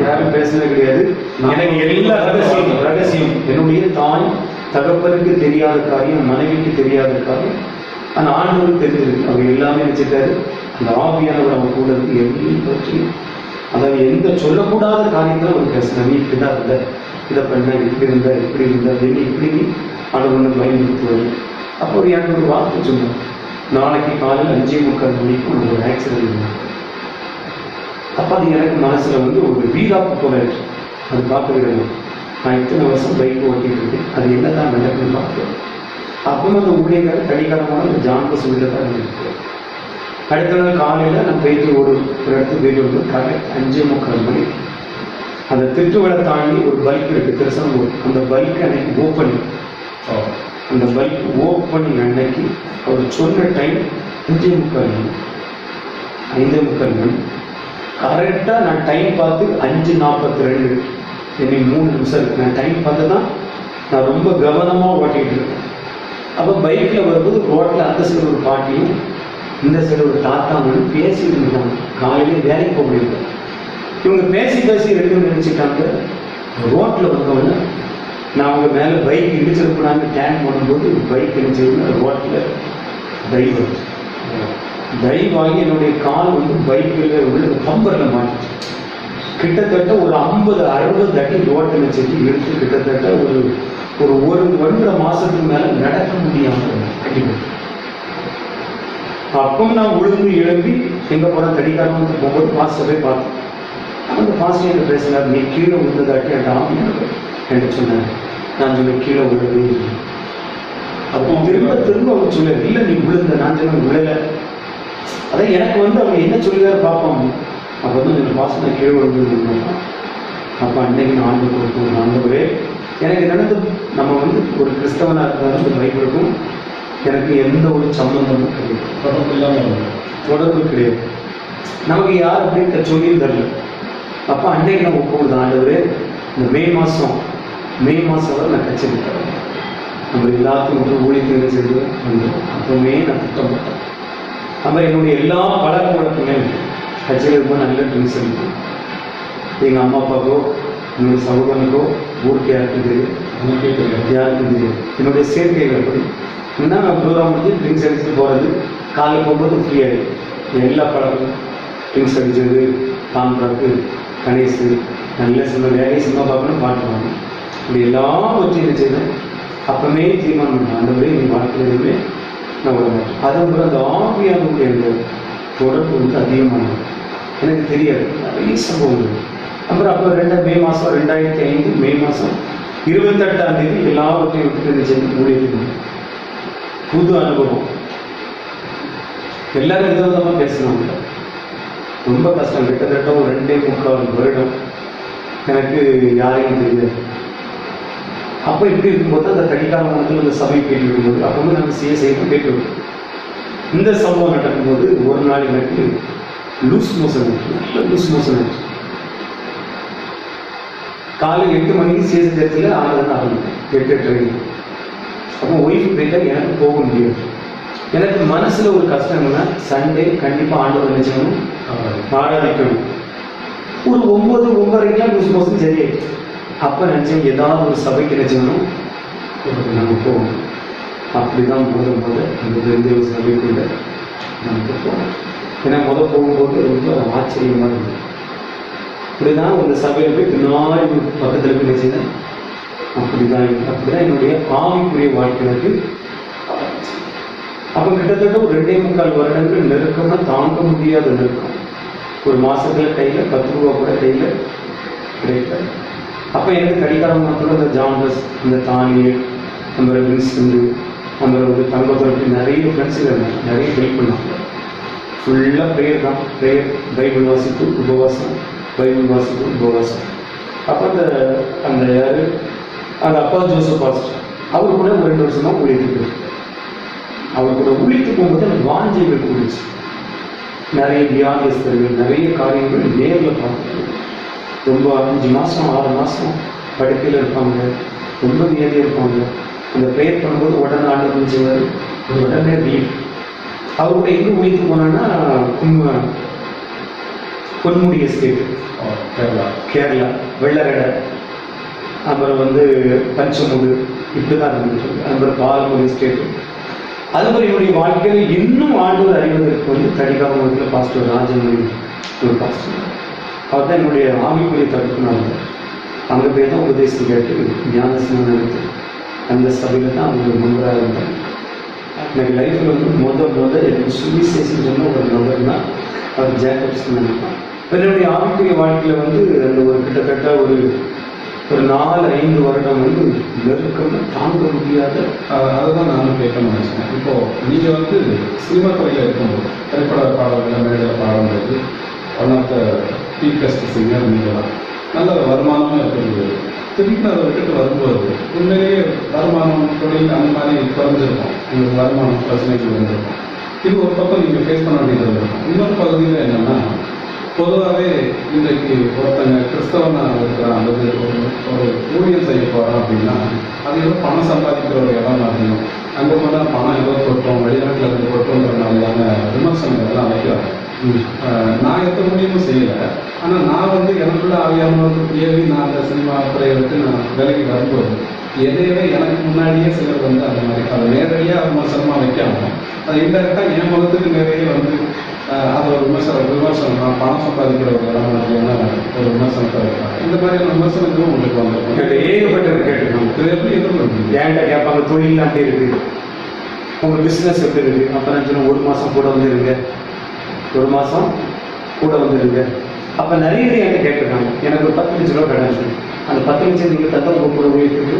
யாரும் பேசுனது கிடையாது. எனக்கு எல்லா ரகசியம் என்னுடைய தாய் தகப்பனுக்கு தெரியாத காரியம், மனைவிக்கு தெரியாத காரியம், ஆனால் ஆண்டவருக்கு தெரிஞ்சிருக்கு. அவங்க எல்லாமே வச்சுட்டாரு. அந்த ஆவியானவர் அவங்க கூட இருக்கு, எதையும் பற்றி அதாவது எந்த சொல்லக்கூடாத காரியத்தை அவர் பேசுனாங்க. நீ இப்படிதான் இருந்த, இதை பண்ண, இப்படி இருந்தா, இப்படி இருந்தா, என்ன இப்படி ஆண்டவன் பயன்படுத்துவார். அப்போ ஒரு எனக்கு ஒரு வார்த்தை சொன்னார், நாளைக்கு காலையில் 5:45 மணிக்கு உனக்கு ஒரு ஆக்சிடென்ட். அப்போ அது எனக்கு மனசுல வந்து ஒரு வீராப்பு போல இருக்கு. அது பார்த்துக்கிறது நான் இத்தனை வருஷம் பைக் ஓட்டிட்டு இருக்கேன், அது என்னதான் நடக்குன்னு பார்க்குறேன். அப்போ அந்த ஊழியர்கள் தனிக்காரமான ஒரு ஜான்போஸ் வீட்டில் தான் இருந்திருக்கு. அடுத்த நாள் காலையில் நான் போயிட்டு ஒரு இடத்துக்கு போயிட்டு வரும்போது கரெக்ட் 5:45 மணிக்கு அந்த திருட்டுவளை தாண்டி ஒரு பைக் இருக்கு, திருசனூர். அந்த பைக் அன்னைக்கு ஓப்பனிங், அந்த பைக் ஓப்பனிங் அன்னைக்கு அவர் சொன்ன டைம் 5:45 மணி. கரெக்டாக நான் டைம் பார்த்து 5:42, என்னை 3 நிமிஷம் இருக்கு. நான் டைம் பார்த்து தான் நான் ரொம்ப கவனமாக ஓட்டிகிட்டு இருக்கேன். அப்போ பைக்கில் வரும்போது ரோட்டில் அந்த சைடு ஒரு பாட்டியும் இந்த சைடு ஒரு தாத்தாவும் பேசிட்டு இருந்தாங்க. காலையிலே வேலைக்கு போக முடியல. இவங்க பேசி ரெண்டு நினைச்சிட்டாங்க. ரோட்டில் வந்தவொடனே நான் அவங்க மேலே பைக் இடிச்சிருப்போனாங்க. டேன் பண்ணும்போது பைக் இடிச்சிருந்தேன். ரோட்டில் டைவ் ஆகி என்னுடைய கால் வந்து பைக்கில் உள்ள பம்பரில் மாட்டிச்சு. கிட்டத்தட்ட ஒரு 50-60 அடி ரோட்டில் வச்சுட்டு எடுத்து கிட்டத்தட்ட ஒரு 1.5 மாசத்துக்கு மேலே நடக்க முடியாமல் கட்டிப்பட்டு. அப்போ நான் உழுந்து எழுப்பி எங்கே போன தடிக்காரங்க ஒவ்வொரு பாஸ்டரை பார்த்தேன். அந்த பாஸ்டர் என்ன பேசினார், நீ கீழே விழுந்ததாட்டி என் ஆமியார் என்று சொன்னார். நான் சொல்ல கீழே விழுவே இல்லை. அப்போ திரும்ப அவங்க சொல்ல இல்லை நீ விழுந்த. நான் சொன்ன விழலை. அதான் எனக்கு வந்து அவங்க என்ன சொல்லிதாரு பார்ப்போம். அப்போ வந்து இந்த பாஸ்டர் நான் கீழே விழுந்து. அப்போ அன்னைக்கு நான் ஆண்டு கொடுப்போம். ஆண்டவரே எனக்கு நடந்து நம்ம வந்து ஒரு கிறிஸ்தவனாக இருந்தாலும் இந்த பைபிளுக்கும் எனக்கு எந்த ஒரு சம்பந்தமும் கிடையாது, தொடர்பு கிடையாது. நமக்கு யார் அப்படின்னு சொல்லியும் தரல. அப்போ அன்னைக்கு நம்ம கூடுது, ஆண்டவரே இந்த மே மாதம் வரை நான் கட்சி தரேன். நம்ம எல்லாத்தையும் வந்து ஊழியர்கள் செஞ்சு வந்து அப்பவுமே நான் திட்டமிட்டேன். நம்ம என்னுடைய எல்லா பழக்க வழக்கங்களும் கட்சியில் இருக்கும்போது நல்ல ட்ரிங்க்ஸ் இருக்கும். எங்கள் அம்மா அப்பாக்கோ என்னுடைய சகோதரனுக்கோ ஊருக்கு யாருக்கு தெரியும், யாருக்கு தெரியும். என்னுடைய சேர்க்கைகள் எப்படி என்ன ப்ரோக்ராம் முடிஞ்சு ட்ரிங்க்ஸ் எடுத்துகிட்டு போகிறது, காலையில் போகும்போது ஃப்ரீ ஆகிடும். எல்லா படமும் ட்ரிங்க்ஸ் அடித்தது, தான்பிராக்கு, கணேஷ், நல்ல சினிமா, வேலையை சினிமா பார்க்கணும், பாட்டு வாங்கணும், இப்படி எல்லாவற்றையும் என்ன செய்வேன். அப்பவுமே தீர்மானம் பண்ணுவேன், அந்த மாதிரி என் வாழ்க்கையிலுமே நான் விட மாட்டேன். அதன் பிறகு அந்த ஆவியானுடைய அந்த தொடர்பு வந்து அதிகமானது. எனக்கு தெரியாது, நிறைய சம்பவங்கள். அப்புறம் அப்போ மே மாதம் 2005 மே மாதம் 28ஆம் தேதி எல்லாவற்றையும் விட்டு ஊழியத்துக்கு புது அனுபவம். எல்லாரும் விதவிதமாக பேசினாங்க. ரொம்ப கஷ்டம். கிட்டத்தட்ட ஒரு 2.25 வருடம் எனக்கு யாரையும் தெரியாது. அப்போ இப்படி இருக்கும்போது அந்த கடிகாரத்தில் அந்த சபை கேட்டு விடும்போது அப்போ வந்து நாங்கள் செய்ய கேட்டு விடுவோம். இந்த சம்பவம் நடக்கும்போது ஒரு நாள் எனக்கு லூஸ் மோஷன் ஆயிடுச்சு. காலை 8 மணிக்கு சேசத்தில் ஆனதுன்னு ஆரம்பிக்கும், 8:30. அப்போ ஒய்ஃபு போயிட்டா எனக்கு போக முடியாது. எனக்கு மனசில் ஒரு கஷ்டம் என்னன்னா, சண்டே கண்டிப்பாக ஆண்டவர் நினைச்சணும், ஆராதிக்கணும். ஒரு 9-9:30 லூஸ் மோஷன் சரியாயிடுச்சு. அப்போ நினச்சேன், ஏதாவது ஒரு சபைக்கு நினைச்சணும் நம்ம போகணும். அப்படிதான் போது அந்த சபைக்குள்ள நமக்கு போகணும். ஏன்னா போகும்போது ரொம்ப ஆச்சரியமாக இருந்தது. அப்படிதான் அந்த சபையில் போய் பின்னாடி பக்கத்தில் போய் நினைச்சேன். அப்படிதான் என்னுடைய ஆவிக்குரிய வாழ்க்கைக்கு. அப்போ கிட்டத்தட்ட ஒரு 2.25 வருடங்கள் நெருக்கம்னா தாங்க முடியாத நெருக்கம். ஒரு மாசத்துல கையில் 10 ரூபா கூட கையில் கிடைக்கல. அப்போ எனக்கு கடிகாரம் மட்டும் இந்த ஜாம்பஸ், இந்த தானியல், நம்ம வின்ஸ்டந்து, நம்ம வந்து தங்கத்துறை நிறைய ஃப்ரெண்ட்ஸுங்க இருந்தாங்க, நிறைய ஹெல்ப் பண்ணாங்க. ஃபுல்லாக ப்ரேயர் தான், ப்ரேயர், பைபிள் வாசிப்பு, உபவாசம், பைபிள் வாசிப்பு, உபவாசம். அப்போ அந்த யார் அந்த அப்பா ஜோசப் பாஸ்டர், அவர் கூட ஒரு 2 வருஷமாக ஊழியத்துக்கு. அவர் கூட ஊழியத்துக்கு போகும்போது எனக்கு வாஞ்சைகள் கூடிச்சு. நிறைய வியாதிஸ்தர்கள், நிறைய காரியங்கள் நேரில் பார்த்துட்டு ரொம்ப 5 மாதம் 6 மாதம் படுக்கையில் இருப்பாங்க, ரொம்ப வியாதியாக இருப்பாங்க. அந்த ப்ரேயர் பண்ணும்போது உடனே ஆண்டு செய்வார், உடனே லீவ். அவர் கூட எங்கே ஊழியத்துக்கு போனான்னா பொன்முடி எஸ்டேட், கேரளா, வெள்ளக்கடை, அப்புறம் வந்து பஞ்சமுடு, இப்படி தான் இருந்துச்சு. அப்புறம் பாலமுடி எஸ்டேட். அது மாதிரி என்னுடைய வாழ்க்கையில் இன்னும் ஆண்டவர் அறிவதற்கு வந்து கடிகாரத்தில் பாஸ்டர் ராஜமணி ஒரு பாஸ்டர், அவர் தான் என்னுடைய ஆவிக்குரிய தடுப்புனாங்க. அங்கே போய் தான் உபதேசம் கேட்டு ஞானஸ்நானம் எடுத்து அந்த சபையில் தான் அவங்க மெம்பராக இருந்தாங்க. எனக்கு லைஃப்பில் வந்து முதல் எனக்கு சுவிசேஷன் சொன்ன ஒரு நபர் தான் அவர் ஜேக்கப்ஸ் நினைப்பான். என்னுடைய ஆவிக்குரிய வாழ்க்கையில் வந்து அந்த ஒரு கிட்டத்தட்ட ஒரு 4-5 வருடம் வந்து நெருக்கம் தாங்க முடியாத. அதை தான் நானும் கேட்கணும்னு நினச்சேன். இப்போது நீங்கள் வந்து சினிமா துறையில் இருக்கும்போது திரைப்பட பாடல்களை மேடையில் பாடும்போது ஒன் ஆஃப் த பீக்கஸ்ட் சிங்கர் நீங்கள் தான். நல்ல வருமானமும் இருக்கிறது. திருப்பி அதை விட்டுட்டு வரும்போது உண்மையிலேயே வருமானம், தொழில் அந்த மாதிரி குறைஞ்சிருக்கும், உங்களுக்கு வருமானம் பிரச்சனைகள் வந்துருக்கும். இது ஒரு பக்கம் நீங்கள் ஃபேஸ் பண்ண வேண்டியது இருக்கும். இன்னொரு பகுதியில் என்னென்னா, பொதுவாகவே இன்றைக்கு ஒருத்தங்க கிறிஸ்தவனாக இருக்கிறான் அல்லது ஒரு ஊழியம் செய்ய போகிறான் அப்படின்னா அது ஏதோ பணம் சம்பாதிக்கிற ஒரு இடம் அதிகம். அங்கே போனால் பணம் ஏதோ கொட்டும், வெளிநாட்டில் இருந்து கொட்டுன்றதுனால விமர்சனங்கள் எல்லாம் வைக்கிறாங்க. நான் எந்த ஊழியமும் செய்யலை. ஆனால் நான் வந்து எனக்குள்ள ஆவியானவருக்கு ஏறி நான் அந்த சினிமா துறையை விட்டு நான் வேலைக்கு வரும்போது எதையவே எனக்கு முன்னாடியே சிலர் வந்து அந்த மாதிரி அதை நேரடியாக விமர்சனமாக வைக்காமல் அது இன்டெரக்டாக என் முகத்துக்கு நிறைய வந்து அதை ஒரு விமர்சனம் நான் பணம் சம்பாதிக்கிற ஒரு இடமான ஒரு விமர்சனத்தை வைக்கிறாங்க. இந்த மாதிரியான விமர்சனங்களும் உங்களுக்கு வந்துருக்கும். ஏகப்பட்டது கேட்டுருக்காங்க. இது எப்படி எதிர்கொள்ளுங்க? ஏன்டா கேட்பாங்க, தொழில் அப்படி இருக்குது, உங்கள் பிஸ்னஸ் எப்படி இருக்குது. அப்புறம் சொன்னால் 1 மாதம் கூட வந்துடுங்க, 1 மாதம் கூட வந்துடுங்க. அப்போ நிறைய பேர் என்கிட்ட கேட்டிருக்காங்க. எனக்கு ஒரு 10 லட்ச ரூபா கிடையாது, அந்த 10 லட்சம் நீங்கள் தந்தா உங்கள் கூட உயர்த்துக்கு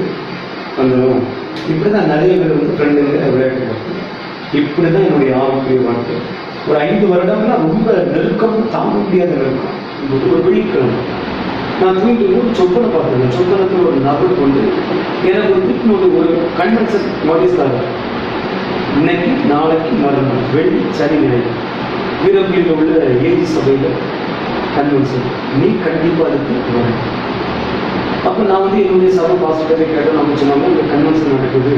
வந்துடும். இப்படி தான் நிறைய பேர் வந்து ஃப்ரெண்டுங்க விளையாட்டு. இப்படி தான் என்னுடைய ஆவிக்குரிய வாழ்க்கை. ஒரு 5 வருடம்லாம் ரொம்ப நெருக்கம், தாங்க முடியாத நெருக்கம். ஒரு விழிக்கிழமை நான் தூங்கிட்டு சொப்பனை பார்த்தேன். சொப்பனத்தில் ஒரு நபர் கொண்டு எனக்கு ஒரு திட்டம், ஒரு கன்வென்ஷன் நோட்டீஸ் தாங்க. இன்னைக்கு நாளைக்கு மறுநாள் வெள்ளி சனி ஞாயிறு வீரப்பள்ளியில் உள்ள ஏஜி சபையில் கன்வென்ஷன், நீ கண்டிப்பாக அதுக்கு வரணும். அப்போ நான் வந்து என்னுடைய சபை பாஸ்டரை கேட்டோம். நம்ம சொன்னாங்க, இந்த கன்வென்ஷன் நடக்குது,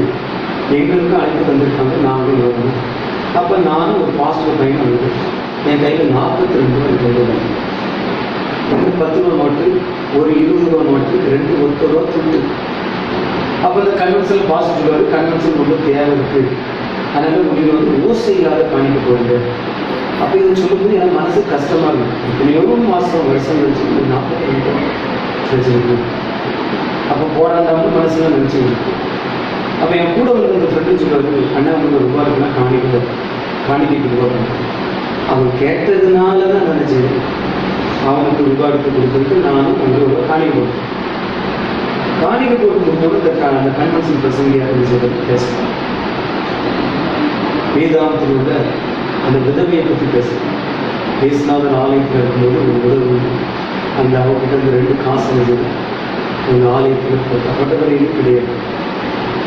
எங்களுக்கும் அழைப்பு தந்திருக்காங்க, நாங்களும் வரணும். அப்போ நானும் ஒரு பாஸ்டர் பையன் வந்து என் கையில் 42 ரூபாய் கையில், 10 ரூபா நோட்டு, ஒரு 20 ரூபா நோட்டு, 2 10 ரூபா துட்டு. அப்போ இந்த கன்வென்ஷனில் பாஸ்டர் சொல்லுவார், கன்வென்ஷன் ரொம்ப தேவை இருக்குது, அதனால உங்களுக்கு வந்து ஓசை இல்லாத காணிக்க போடுங்க. அப்போ இதை சொல்லும்போது எனக்கு மனசு கஷ்டமா இருக்கும். இத்தனையோ மாதம் வருஷம் கழிச்சு 45 வச்சுருக்கு. அப்போ போராடாமல் மனசுலாம் நினச்சிருக்கு. அப்போ என் கூட வந்து அந்த ஃப்ரெண்டு சொல்லுவாரு, அண்ணா உங்களுக்கு ரூபா இருக்குன்னா காணிக்கைக்கு ரூபா பண்ணுறேன். அவன் கேட்டதுனால தான் நினச்சேன் அவனுக்கு ரூபா எடுத்து கொடுத்துட்டு நானும் 1 ரூபா காணிக்கை போட்டேன். காணிக்கை போட்டு அந்த கன்வென்ஷன் பிரசங்கியாக சொல்றது பேசுகிறேன். வேதாந்தத்தில் உள்ள அந்த விதவையை பற்றி பேசுகிறேன். பேசினாத ஆலயத்தில் இருக்கும்போது ஒரு உதவி அந்த அவர்கிட்ட அந்த 2 காசு இருந்தது. ஒரு ஆலயத்தில் பட்டவரையும் கிடையாது.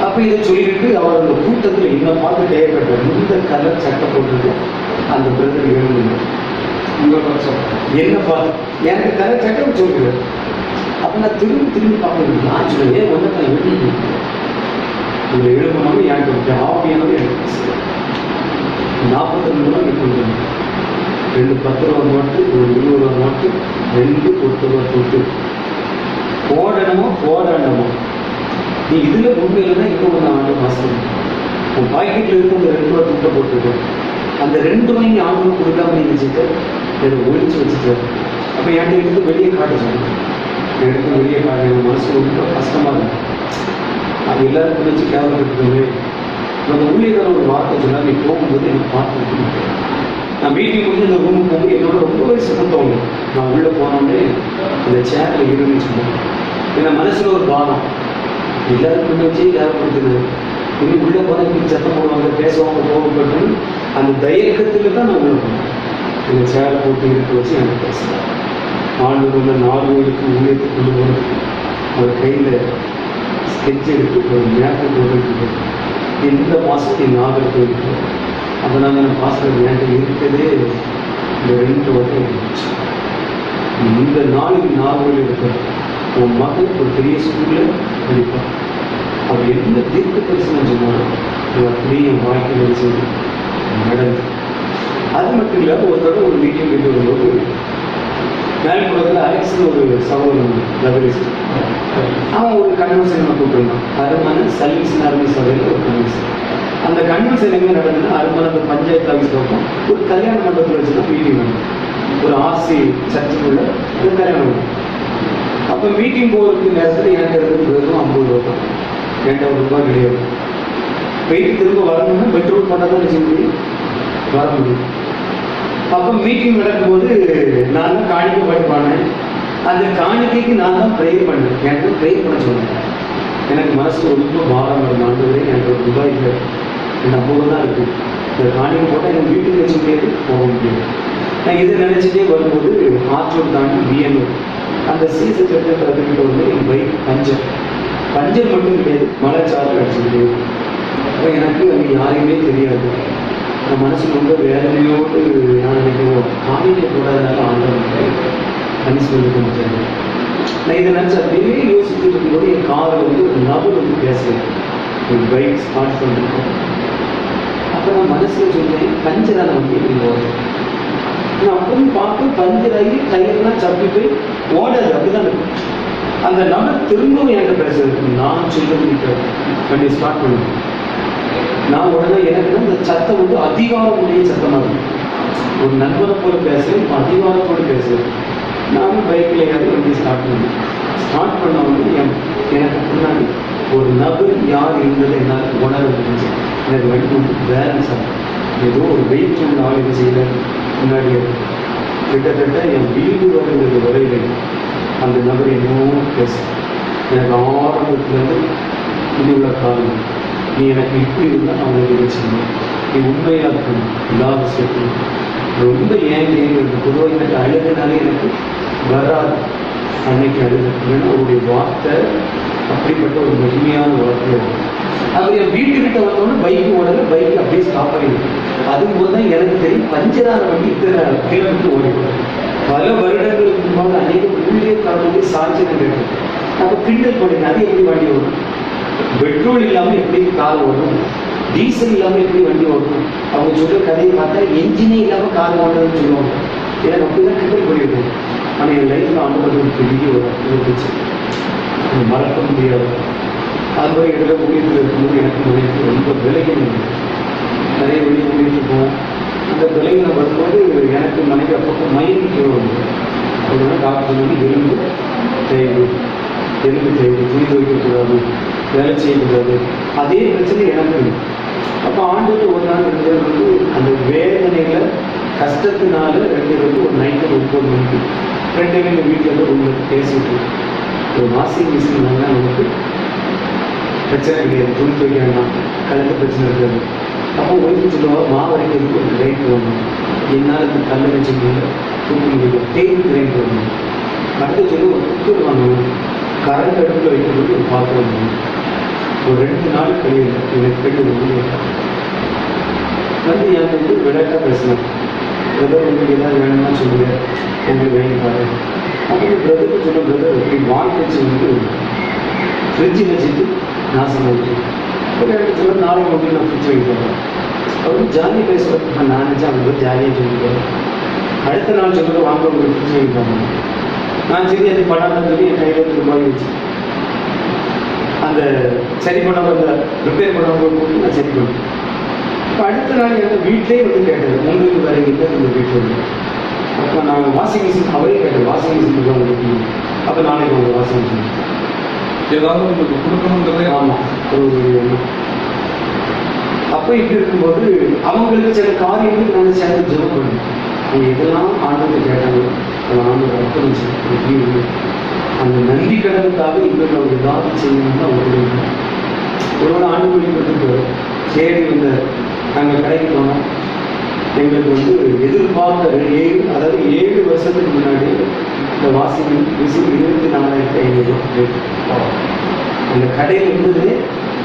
அப்போ இதை சொல்லிட்டு அவர் அந்த கூட்டத்தில் என்ன பார்த்து தேவைப்பட்டார். இந்த கலர் சட்டை போட்டுட்டு அந்த பிரதர் எழுதுங்க என்ன பார்த்து எனக்கு கலர் சட்டை சொல்லுறாரு. அப்போ நான் திரும்பி பார்க்கணும். நான் சொல்லுவேன் ஒன்றத்தை எழுதி இதில் எழுதணும். எனக்கு ஆப்பியானது எனக்கு 42 ரூபா கொண்டு 2 10 ரூபா நோட்டு, ஒரு 20 ரூபா நோட்டு, 2 10 ரூபா தொட்டு போடணுமோ நீ இதில் உண்மையில தான் இப்போ ஒன்று ஆண்டு மாதம் உன் பாக்கெட்டில் இருக்க அந்த 2 ரூபா துட்டை போட்டுருக்கோம். அந்த 2 ரூபாய் நீ ஆண்டு கொடுக்காம நீ வச்சுட்டு என்னை ஒழிச்சு வச்சுட்டு அப்போ என்கிட்ட எடுத்து வெளியே காட்ட சொன்னேன். எடுத்து வெளியே காட்ட என் மனசு ரொம்ப கஷ்டமாக இருக்கும். அது எல்லாருக்கும் வச்சு கேவலப்பட்டுருமே. அந்த ஊழியர்கள் ஒரு வார்த்தை சொன்னால் நீ போகும்போது எனக்கு பார்த்துருக்கு. நான் மீட்டிங் முடிஞ்சு அந்த ரூமுக்கு போகும்போது என்னோட ரொம்பவே சுகம் தோணும். நான் உள்ளே போனோடனே அந்த சேரில் இருந்துன்னு சொன்னேன். ஏன்னா மனசில் ஒரு பானம் எல்லாருக்கும் வச்சு தேவைப்படுத்துது. இன்னும் உள்ளே போனால் இப்படி சத்தம் போடுவாங்க, பேசுவாங்க, கோவப்பட்டு அந்த தயக்கத்தில் தான் நான் உள்ள போனேன். இந்த சேரை போட்டு இருக்க வச்சு எனக்கு பேசுகிறேன். ஆண்டு உள்ள 4 கோயிலுக்கு ஊழியத்தை கொண்டு போகிறதுக்கு அவர் கையில் ஸ்கெட்ச் எடுத்து ஒரு மேப்பை போட்டு இந்த மாதத்துக்கு நாகர்கோயிலுக்கு அப்போ நாங்கள் பாஸ்டர் என்கிட்ட இருக்கிறதே இந்த 2 வருடம் இருந்துச்சு. இந்த நாளுக்கு நாகர்கோயில் இருக்கிற உன் மகள் ஒரு பெரிய ஸ்கூலில் படிப்பான். அவர் என்ன தீர்க்க தரிசனம் சொன்னாலும் அப்படியே என் வாழ்க்கையில் சொல்லி நடந்து. அது மட்டும் இல்லாமல் ஒருத்தோட ஒரு மீட்டிங் போயிட்டு வரும்போது மேல்புறத்தில் அலெக்ஸ்னு ஒரு சகோதரன் ரவிலிஸ்ட் அவன் ஒரு கன்வென்ஷன் கூப்பிட்டுருந்தான். அருமான சர்வீஸ் ஆர்மி சபையில் ஒரு கன்வென்ஷன். அந்த கன்வென்ஷன் எங்கே நடந்ததுன்னா அருமான அந்த பஞ்சாயத்து ஆஃபீஸ் பக்கம் ஒரு கல்யாண மண்டபத்தில் வச்சுதான் மீட்டிங் நடக்கும். ஒரு ஆர்சி சர்ச்சுக்குள்ள ஒரு கல்யாணம் நடக்கும். அப்போ மீட்டிங் போகிறதுக்கு நேரத்தில் எனக்கு இருக்கிறது வெறும் 50 ரூபா தான். என்கிட்ட 1 ரூபா கிடையாது. போயிட்டு திரும்ப வரணும்னா பெட்ரோல் போட்டால் தான் வச்சு முடியும், வர முடியும். அப்போ மீட்டிங் நடக்கும்போது நான் தான் காணிக்கை படிப்பானேன். அந்த காணிக்கைக்கு நான் தான் ப்ரேயர் பண்ணேன். எனக்கு ப்ரேயர் பண்ண சொன்னேன். எனக்கு மனசு ரொம்ப பாரம் வரும். ஆண்டவரே எனக்கு 1 ரூபாய் இல்லை, என் அவ்வளோ தான் இருக்குது. இந்த காணிக்கை போட்டால் எனக்கு வீட்டுக்கு வச்சு முடியாது, போக முடியாது. நான் இதை நினச்சிட்டே வரும்போது ஆற்றூர் தாண்டி பிஎன்ஓ அந்த சீச சட்டத்தை கற்றுக்கிட்ட வந்து என் பைக் பஞ்சர் மட்டும் கிடையாது, மலைச்சாரல் அடிச்சுக்கிட்டே. அப்போ எனக்கு அங்கே யாரையுமே தெரியாது. என் மனசு ரொம்ப வேதனையோடு நான் நினைக்கிறோம் காணிக்கை போடாதனால ஆண்டவன் பனிஷ்மெண்ட் கொடுத்தாரு. நான் இதை நினச்சி அப்படியே யோசிச்சுட்டு இருக்கும்போது என் காரில் வந்து ஒரு நபர் வந்து பேசுகிறேன். ஒரு பைக் ஸ்டார்ட் பண்ணிருக்கோம். அப்போ நான் மனசில் சொல்கிறேன் பஞ்சரான வண்டி எப்படி போகிறேன். நான் அப்படி பார்த்து பஞ்சராகி டயர்லாம் சப்பி போய் ஓடாது, அப்படிதான் இருக்கும். அந்த நபர் திரும்பவும் என்கிட்ட பேசுறது. நான் சொல்ல வண்டி ஸ்டார்ட் பண்ணுவேன். நான் உடனே எனக்கு இந்த சத்தம் வந்து அதிகாரமுடைய சத்தமாக இருக்கும். ஒரு நண்பனை போல பேசுகிறேன், அதிகாரத்தோடு பேசுகிறேன். நானும் பைக்கில் ஏறி வண்டி ஸ்டார்ட் பண்ணேன். ஸ்டார்ட் பண்ண வந்து எனக்கு முன்னாடி ஒரு நபர் யார் இருந்தது என்னால் உணர முடிஞ்சு. எனக்கு வண்டி வந்து பேலன்ஸ் ஆகும். ஏதோ ஒரு வெயிட் ஒன்று ஆய்வு செய்யல முன்னாடி கிட்டத்தட்ட என் வீடு வருகிறது வரையில் அந்த நபர் என்னவோ பேச எனக்கு ஆரம்பத்துலேருந்து உள்ள காரணம் நீ எனக்கு இப்படி இருந்தால் அவங்களுக்கு வச்சுக்கணும், நீ உண்மையாக இருக்கணும், இல்லாத சேர்க்கணும். ரொம்ப ஏங்கிறது பொதுவாக எனக்கு அழுதுனாலே எனக்கு வராது. அன்னைக்கு அழுது ஏன்னா அவருடைய வார்த்தை அப்படிப்பட்ட ஒரு மகிமையான வார்த்தை. அவர் என் வீட்டுக்கிட்ட வந்தோடனே பைக்கு ஓடல, பைக்கு அப்படியே ஸ்டாப் ஆகிடுது. அதுபோது தான் எனக்கு தெரியும் பஞ்சரான வண்டி இத்தனை கிலோமீட்டர் ஓடிடும். பல வருடங்களுக்கு முன்பாக அநேக ஊழியக்காரர்களே சாட்சியம் கேட்டேன். அப்போ கிண்டல் போடுங்க, அது எப்படி வண்டி ஓடும், பெட்ரோல் இல்லாமல் எப்படி கார் ஓடும், டீசல் இல்லாமல் எப்படி வண்டி ஓடும். அவங்க சொல்ற கதையை பார்த்தா என்ஜினே இல்லாமல் கார் ஓடுறதுன்னு சொல்லுவாங்க. எனக்கு அப்படிதான் கிண்டல் பண்ணியிருக்கேன். ஆனால் என் லைஃப்பில் ஆண்டவர் ஒரு பெரிய ஒரு இருந்துச்சு, மறக்க முடியாது. அதுபோல் இடத்துல ஊழியத்தில் இருக்கும்போது எனக்கு நினைத்து ரொம்ப விலகி நிறைய வெளியே கூட்டிகிட்டு போவோம். அந்த பிள்ளைங்க வரும்போது எனக்கு மனைவி அப்பப்போ மயங்கி கீழே வந்து அப்படின்னா டாக்டர் வந்து எலும்பு தேய்வு துணி துவைக்கக்கூடாது, வேலை செய்யக்கூடாது. அதே பிரச்சனை எனக்கு. அப்போ ஆண்டுக்கு ஒரு நாள் 2 பேர் வந்து அந்த வேதனையில் கஷ்டத்தினால 2 பேர் வந்து ஒரு நைட்டு 9 மணிக்கு 2 பேரும் எங்கள் வீட்டில் உங்களுக்கு பேசிட்டு ஒரு வாஷிங் மிஷின் வாங்கினா நமக்கு பிரச்சனை கிடையாது, துணி துவைக்க வேண்டாம், கழுத்து பிரச்சனை இருக்காது. அப்போ ஒய்ஃபு சொல்லுவாங்க மாவரைக்கிறதுக்கு ஒரு கிரைண்ட் வரணும், என்னால் இந்த கல்லை வச்சு முடியல, தூக்க முடியல, டேபிள் கிரைண்ட் வரணும். அடுத்து சொல்லி ஒரு குக்கர் வாங்கணும், கரண்ட் அடுப்பில் வைக்கிறதுக்கு ஒரு பாத்திரம் வாங்கணும். ஒரு 2 நாள் கழியல எனக்கு கேட்டு வந்து எனக்கு வந்து விளையாட்டாக பேசினேன். பிரதர் உங்களுக்கு எதாவது வேணும்னா சொல்லுங்க, உங்களுக்கு வாங்கி பாரு. அப்படி பிரதருக்கு சொல்ல பிரதர் இப்படி வாங்கி வச்சு வந்து ஃப்ரிட்ஜில் வச்சுட்டு நாசமாகிட்டு எனக்கு சொல்ல நாளைக்கு வந்து நான் ஃப்ரிட்ஜ் வாங்கி போகிறேன். அவருக்கு ஜாலியாக பேசுகிறேன். நான் நினச்சேன் அவங்க ஜாலியாக சொல்லிக்கிறேன். அடுத்த நாள் சொல்லுறது வாங்க உங்களுக்கு ஃப்ரிட்ஜ் வாங்கி போகிறேன். நான் சரி அது பண்ணாமல் சொல்லி என் கையில் ரூபாய் வச்சு அந்த சரி பண்ணாமல் அந்த ரிப்பேர் பண்ணாமல் போட்டு நான் சரி பண்ணேன். இப்போ அடுத்த நாள் எங்கள் வீட்டிலே வந்து கேட்டது உங்களுக்கு வேறு எங்கே இந்த வீட்டில் வந்து. அப்போ நாங்கள் வாஷிங் மிஷின் அவரே கேட்டது வாஷிங் மிஷின் தான் உங்களுக்கு. அப்போ நாளைக்கு உங்கள் வாஷிங் மிஷின் ஏதாவது உங்களுக்கு கொடுக்கணுங்கிறதே. ஆமாம் ஒரு எண்ணம். அப்போ இப்படி இருக்கும்போது அவங்களுக்கு சில காரியங்களுக்கு நாங்கள் சேர்ந்து ஜெபம் பண்ணோம். அவங்க எதெல்லாம் ஆண்டவர்கள் கேட்டாங்க அந்த ஆண்டவர் அர்ப்பணிச்சு அந்த நன்றி கடனுக்காக இவர்கள் அவங்க ஏதாவது செய்யணும்னு அவங்க ஒருவேளை ஆண்டு வெளிப்படுத்திட்டு சரி இந்த நாங்கள் கடைக்கு போனோம். எங்களுக்கு வந்து எதிர்பார்த்த 7 வருஷத்துக்கு முன்னாடி இந்த வாஷிங் மிஷின் 24,500 அந்த கடையில் இருந்தது.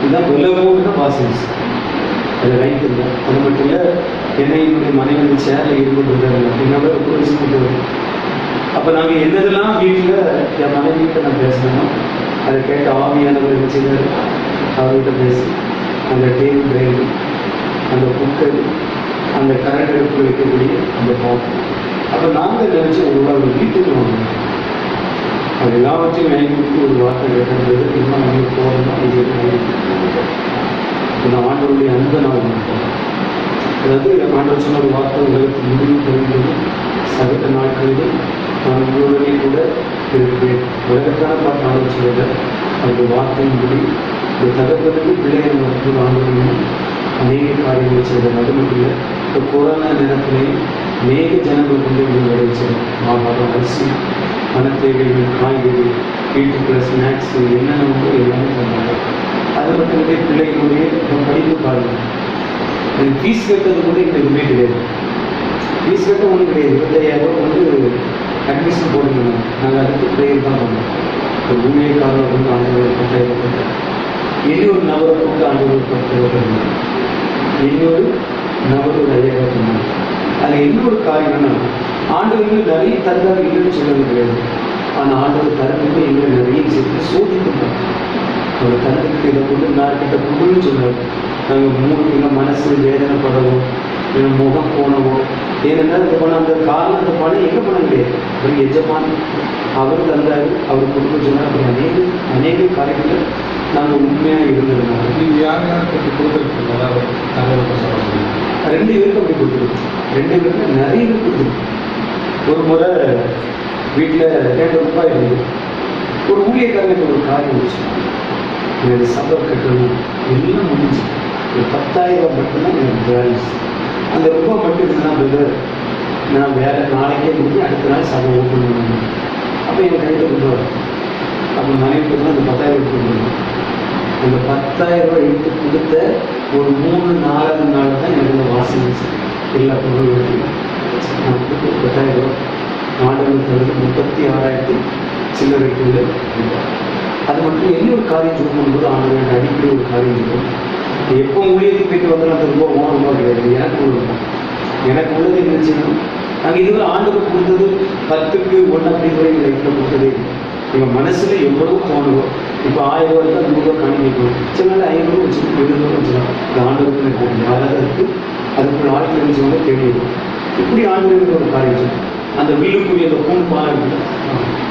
இதுதான் விலை போட்டு வாஷிங் மிஷின் அதை வைத்திருந்தேன். அது மட்டும் இல்லை என்னுடைய மனைவி சேரில் ஈடுபட்டுருந்தாங்க என்னோட ஒரு விஷயம் போட்டு. அப்போ நாங்கள் என்னதெல்லாம் வீட்டில் என் மனைவிகிட்ட நான் பேசினோமோ அதை கேட்ட ஆவியானவர் என்ன செய்தார், அவர்கிட்ட பேசி அந்த டேபிள் கிரைண்ட், அந்த குக்கர், அந்த கரண்ட் அடுப்பு வைக்கக்கூடிய அந்த பாத்திரம். அப்போ நாங்கள் நினச்சி ஒரு வீட்டுக்கு வாங்கணும். அது எல்லாவற்றையும் வாங்கி கொடுத்து ஒரு வார்த்தை கேட்டது இன்னும் நாங்கள் போகணும். இது இந்த ஆண்டவருடைய அன்பை நான் உணர்ந்தோம். அதாவது ஆண்டவர் சொன்ன ஒரு வார்த்தை உலகத்தில் முடிவு தெரிந்தது சகல நாட்களிலும் நான் உங்களுடனே கூட இருக்கிறேன். உலகத்தான பார்த்து ஆண்டவர் சொல்லுங்க அந்த வார்த்தையின் படி இந்த தகவலுக்கு பிள்ளைகள் மற்றும் ஆண்டவரையும் அநேக காரியங்கள் செய்தார். அது மட்டும் இல்லை இப்போ கொரோனா நேரத்திலேயும் அநேக ஜனங்கள் கொண்டு விளைவிச்சது. ஆகாரம், அரிசி, பணத்தேவைகள், காய்கறி, வீட்டுக்குள்ள ஸ்நாக்ஸ் என்னென்ன உண்டோ எல்லாமே பண்ணாங்க. அது மட்டும் இல்லை பிள்ளைகளுடைய படிப்பு பாருங்கள். எனக்கு ஃபீஸ் கட்டுறது கூட இந்த எதுவுமே கிடையாது. ஃபீஸ் கட்ட ஒன்றும் கிடையாது. 25,000 வந்து அட்மிஷன் போட்டுக்கணும். நாங்கள் அதுக்கு ப்ரேயர் தான் பண்ணோம். ஒரு ஊழியக்காரர் வந்து ஆண்டவர் 10,000 போட்டார். இன்னொரு நபரை போட்டு ஆண்டவர் 10,000 பண்ணார். இன்னொரு நபர் ஒரு 5,000 பண்ணார். அதில் இன்னொரு காரியம்னா ஆண்டவர்கள் நிறைய தந்தார் இல்லைன்னு சொல்றது கிடையாது. ஆனால் ஆண்டவர் தரத்துக்கு எங்களை நிறைய சேர்த்து சோதிக்கிட்டார். அவர் தரத்துக்கு இதை கொண்டு நார்கிட்ட கொண்டுன்னு சொன்னார். நாங்கள் 3 கிலோ மனசு வேதனைப்படவும் இல்லை முகம் போனவோ ஏனென்றால் இது பண்ண அந்த காரணம் அந்த பணம் எங்கே பணம் கிடையாது. அவர் எஜமான், அவர் தந்தார், அவர் கொடுக்க சொன்னார். அப்படி அநேக காரியங்கள் நாங்கள் உண்மையாக இருந்ததுனால நீங்கள் யார் யாருக்கு கொடுத்துருக்கீங்க? அதாவது தகவல் சொல்லுங்கள். 2 பேருக்கு அப்படி கொடுத்துருக்கோம். 2 பேருக்கு நிறைய பேர் கொடுத்துருக்கோம். ஒரு முறை வீட்டில் 2 ரூபாய் இருந்தது. ஒரு ஊழியக்காரங்க ஒரு காரியம் இருந்துச்சு. எனக்கு சம்பளம் கட்டணும் எல்லாம் முடிஞ்சு ஒரு 10,000 மட்டும்தான் எனக்கு பேலன்ஸ். அந்த ரூபாய் மட்டும் இருந்தால் பிரதர் நான் வேலை நாளைக்கே முடிஞ்சு அடுத்த நாள் சபை ஓப்பன் பண்ணணும். அப்போ என் கையில் ரூபாய் அப்போ மனைவிட்டு தான் அந்த 10,000 கொடுக்கணும். அந்த 10,000 எடுத்து கொடுத்த ஒரு 3-4 நாள் தான் எனக்கு வாஷிங் மிஷின் எல்லா பொருளும் நான் கொடுத்து 10,000 ஆண்டவர்கள் தவிர 36,000 சில்லறைக்குள்ள. அது மட்டும் என்ன ஒரு காரியம் சொல்லும்போது ஆண்டவர்கள் அடிக்கடி ஒரு காரியம் சொல்லுவோம். எப்போ ஊழியத்துக்கு போயிட்டு வந்தாலும் அந்த ரூபா ஓரமாக கிடையாது. எனக்கு ஒரு ரூபா எனக்கு உள்ளது என்ன செய்யணும். நாங்கள் இதுவரை ஆண்டவர் கொடுத்தது 10க்கு 1 அப்படி கூட எங்கள் லைஃப்பில் கொடுத்ததே இல்லை. எங்கள் மனசில் எவ்வளோ தோணுதோ இப்போ 1000 ரூபா தான் 100 ரூபா காணிக்கணும். சில நாள் 500 வச்சுக்கணும், 700 வச்சுக்கலாம். இந்த ஆண்டவருக்கு எனக்கு யாராவது இருக்குது அதுக்குள்ள ஆட்கள் இருந்துச்சவங்க தெரியும். இப்படி ஆண்டவருக்கு ஒரு காரியம் சொல்லுவோம். அந்த வில்லுக்குரிய அந்த பூண்டு பாலம் இருக்குது.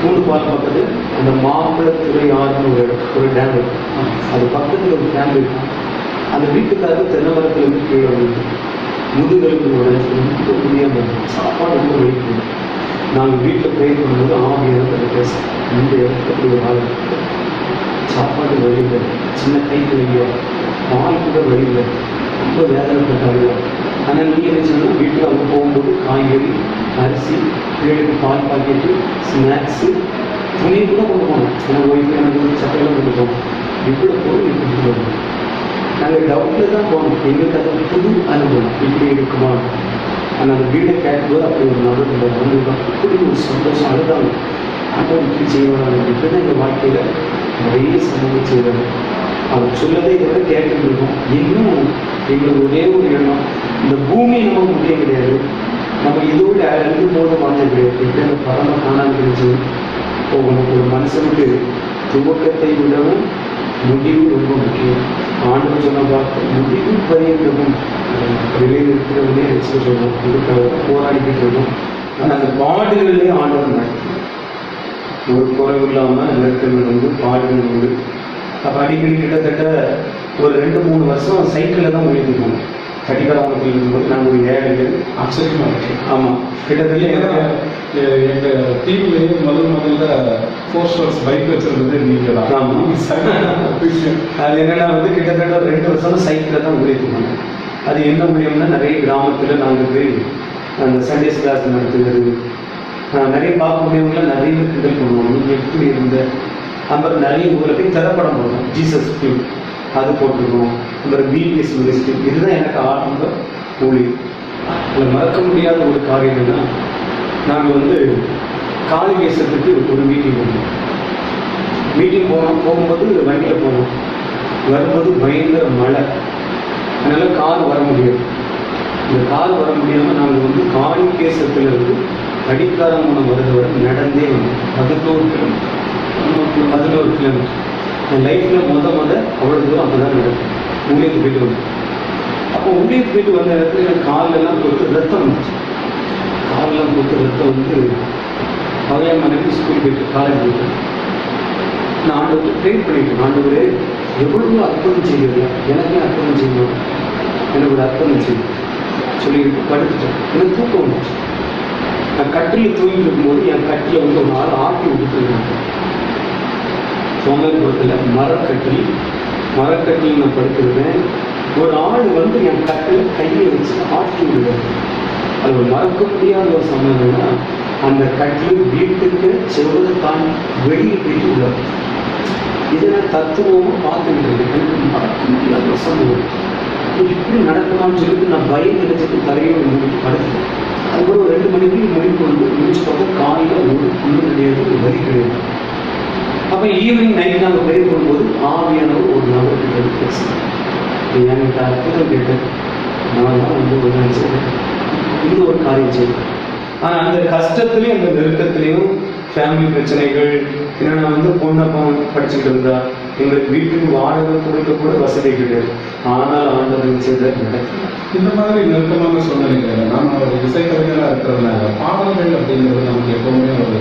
பூண்டு பாலம் பக்கத்தில் அந்த மாம்பழத்துறை ஆறுன்னு ஒரு டேம் இருக்கும். அது பக்கத்தில் ஒரு ஃபேமிலி இருக்கும். அந்த வீட்டுக்காரர் தென்னை மரத்துல இருந்து கீழே வந்து முதுகெலும்பு உடனே ரொம்ப முடியாமல் சாப்பாடு ரொம்ப வலிக்குது. நாங்கள் வீட்டில் ப்ரே பண்ணும்போது ஆவியாக பேச இந்த இடத்துல அப்படி ஒரு ஆள் சாப்பாடு வழியில் சின்ன கை வழியோ பால் கூட வழியில் ரொம்ப வேதனைப்பட்டாங்க. ஆனால் நீ என்ன சொன்னால் வீட்டில் அவங்க போகும்போது காய்கறி, அரிசி, பிள்ளைகளுக்கு பால் பாக்கெட்டு, ஸ்நாக்ஸு, துணி கூட கொண்டு போனோம். எனக்கு ஒய்ஃபு எனக்கு சட்டையெல்லாம் கொண்டு போனோம். இப்படி போய் இப்படி போகணும். நாங்கள் டவுட்டில் தான் போனோம். எங்களுக்கு அது புது அனுபவம் இப்படி இருக்குமா. ஆனால் அந்த வீடை கேட்கும்போது அப்படி ஒரு நபர் வந்து அப்படி ஒரு சந்தோஷம் அழுதாங்க. ஆனால் இப்படி செய்வாங்க. இப்படி தான் எங்கள் வாழ்க்கையில் நிறைய சம்பவம் செய்வாங்க. அவர் சொல்லதை கூட கேட்டுட்டு இருக்கோம். இன்னும் எங்களுக்கு ஒரே ஒரு எண்ணம், இந்த பூமி நமக்கு முக்கியம் கிடையாது, நம்ம இதோட 2 போதும் வாழ்ந்த கிடையாது. இப்படி அந்த பரம காணாமல் இருந்துச்சு போகணும். ஒரு மனுஷனுக்கு துவக்கத்தை விடவும் முடிவு ரொம்ப முக்கியம். ஆண்டவர் சொன்ன பார்த்து முடிவு பரியந்தமும் வெளியில் இருக்கிறவனே வச்சு சொல்லணும். இதுக்காக போராடிக்கிட்டு இருக்கோம். ஆனால் அந்த பாடுகள்லேயே ஆண்டவர் நடக்கும். ஒரு குறைவு இல்லாமல் நெருக்கங்கள் வந்து பாடுகள் உண்டு. அப்போ அடிக்கடி கிட்டத்தட்ட ஒரு 2-3 வருஷம் சைக்கிளில் தான் ஓடிட்டு போனோம். கடிகாரத்தில் இருக்கும்போது நாங்கள் ஒரு 7 பேர். ஆச்சரியமாக இருக்கு. ஆமாம், கிட்டத்தட்ட எங்கள் டீம்லேயே முதல்ல 4 ஸ்டோர்ஸ் பைக் வச்சிருந்தது நீங்கள் தான். ஆமாம், அது என்னென்னா வந்து கிட்டத்தட்ட 2 வருஷம் சைக்கிளில் தான் ஓடிட்டு போனோம். அது என்ன முடியும்னா நிறைய கிராமத்தில் நாங்கள் போய் அந்த சண்டேஸ் கிளாஸ் நடத்துகிறது, நிறைய பார்க்க முடியவங்கள நிறைய பேர் கிண்டல் பண்ணுவோம். நீங்கள் எப்படி இருந்த அப்புறம் நிறைய ஊரில் போய் திரைப்படம் போடுறோம். ஜீசஸ் ஃபிலிம் அது போட்டிருக்கோம். அப்புறம் பிபிஎஸ் மினிஸ்ட்ரி. இதுதான் எனக்கு ஆரம்ப ஊழியர். அதில் மறக்க முடியாத ஒரு காரியம் என்னன்னா, நாங்கள் வந்து காளிகேசத்துக்கு ஒரு மீட்டிங் போனோம். மீட்டிங் போகும்போது வண்டியில் போனோம். வரும்போது பயங்கர மழை, அதனால் கார் வர முடியாது. இந்த கார் வர முடியாமல் நாங்கள் வந்து காளிகேசத்துலேருந்து அடிக்காரமூலம் வருது வரை நடந்தே வந்தோம். 11 கிலோமீட்டர். என் லைஃப்பில் அவ்வளோ தூரம் அங்கே தான் நடக்கும். ஊழியத்துக்கு போயிட்டு வந்தேன். அப்போ ஊழியத்துக்கு போயிட்டு வந்த இடத்துல எனக்கு காலெல்லாம் கொடுத்து ரத்தம் வந்துச்சு. காலெல்லாம் கொடுத்து ரத்தம் வந்து பழைய மனைவி ஸ்கூல் போயிட்டு காலேஜ் போயிட்டு நான் ஆண்டவருக்கு ப்ரே பண்ணிட்டேன். ஆண்டவரே எவ்வளவோ அற்புதம் செய்யுது, எனக்கே அற்புதம் செய்யணும், எனக்கு ஒரு அற்புதம் செய்யும் சொல்லிட்டு படுத்துட்டேன். எனக்கு தூக்கம் வந்துச்சு. நான் கட்டில் தூங்கிட்டு இருக்கும்போது என் கட்டில் வந்து ஒரு ஆள் ஆட்டி விட்டுருந்தாங்க. சோமேபுரத்தில் மரக்கட்டில் நான் படுத்திருந்தேன். ஒரு ஆள் வந்து என் கட்டில் கையை வச்சு ஆட்டி விடுவேன். அது ஒரு மறக்க முடியாத ஒரு சம்பவம்னா, அந்த கட்டில் வீட்டுக்கு செவ்வதை தாண்டி வெளியே போயிட்டு உள்ளது. இதை நான் தத்துவமும் பார்த்துக்கிட்டு இருக்கேன். எனக்கு மறக்க முடியாத ஒரு சம்பவம். இப்படி நடக்கலாம்னு சொல்லிட்டு நான் பயம் நினைச்சிட்டு தரையோடு முடிட்டு படுத்துட்டேன். அதுக்கப்புறம் ஒரு 2 மணிக்கு முடிச்சு பார்த்தா காலையில் ஒரு புண்ணு கிடையாது, ஒரு வலி கிடையாது. அப்போ ஈவினிங் நைட் நாங்கள் ப்ரே பண்ணும்போது ஆவியானவர் ஒரு நபர்கிட்ட பேசுகிறேன். என்கிட்ட அற்புதம் கேட்டேன். நான் தான் வந்து ஒரு நினைச்சேன் இந்த ஒரு காரியம் செய்வேன். ஆனால் அந்த கஷ்டத்துலேயும் அந்த நெருக்கத்துலேயும் ஃபேமிலி பிரச்சனைகள் என்னென்னா வந்து பொண்ணப்பம் படிச்சுக்கிட்டு இருந்தா எங்களுக்கு வீட்டுக்கு வாடகை கொடுக்க கூட வசதி கிடையாது. ஆனால் ஆண்டவர் செய்த நடக்கும். இந்த மாதிரி நெருக்கமான சூழ்நிலைகள் நம்ம ஒரு இசைக்கலைஞராக இருக்கிறதுனால பாடல்கள் அப்படிங்கிறது நமக்கு எப்போவுமே ஒரு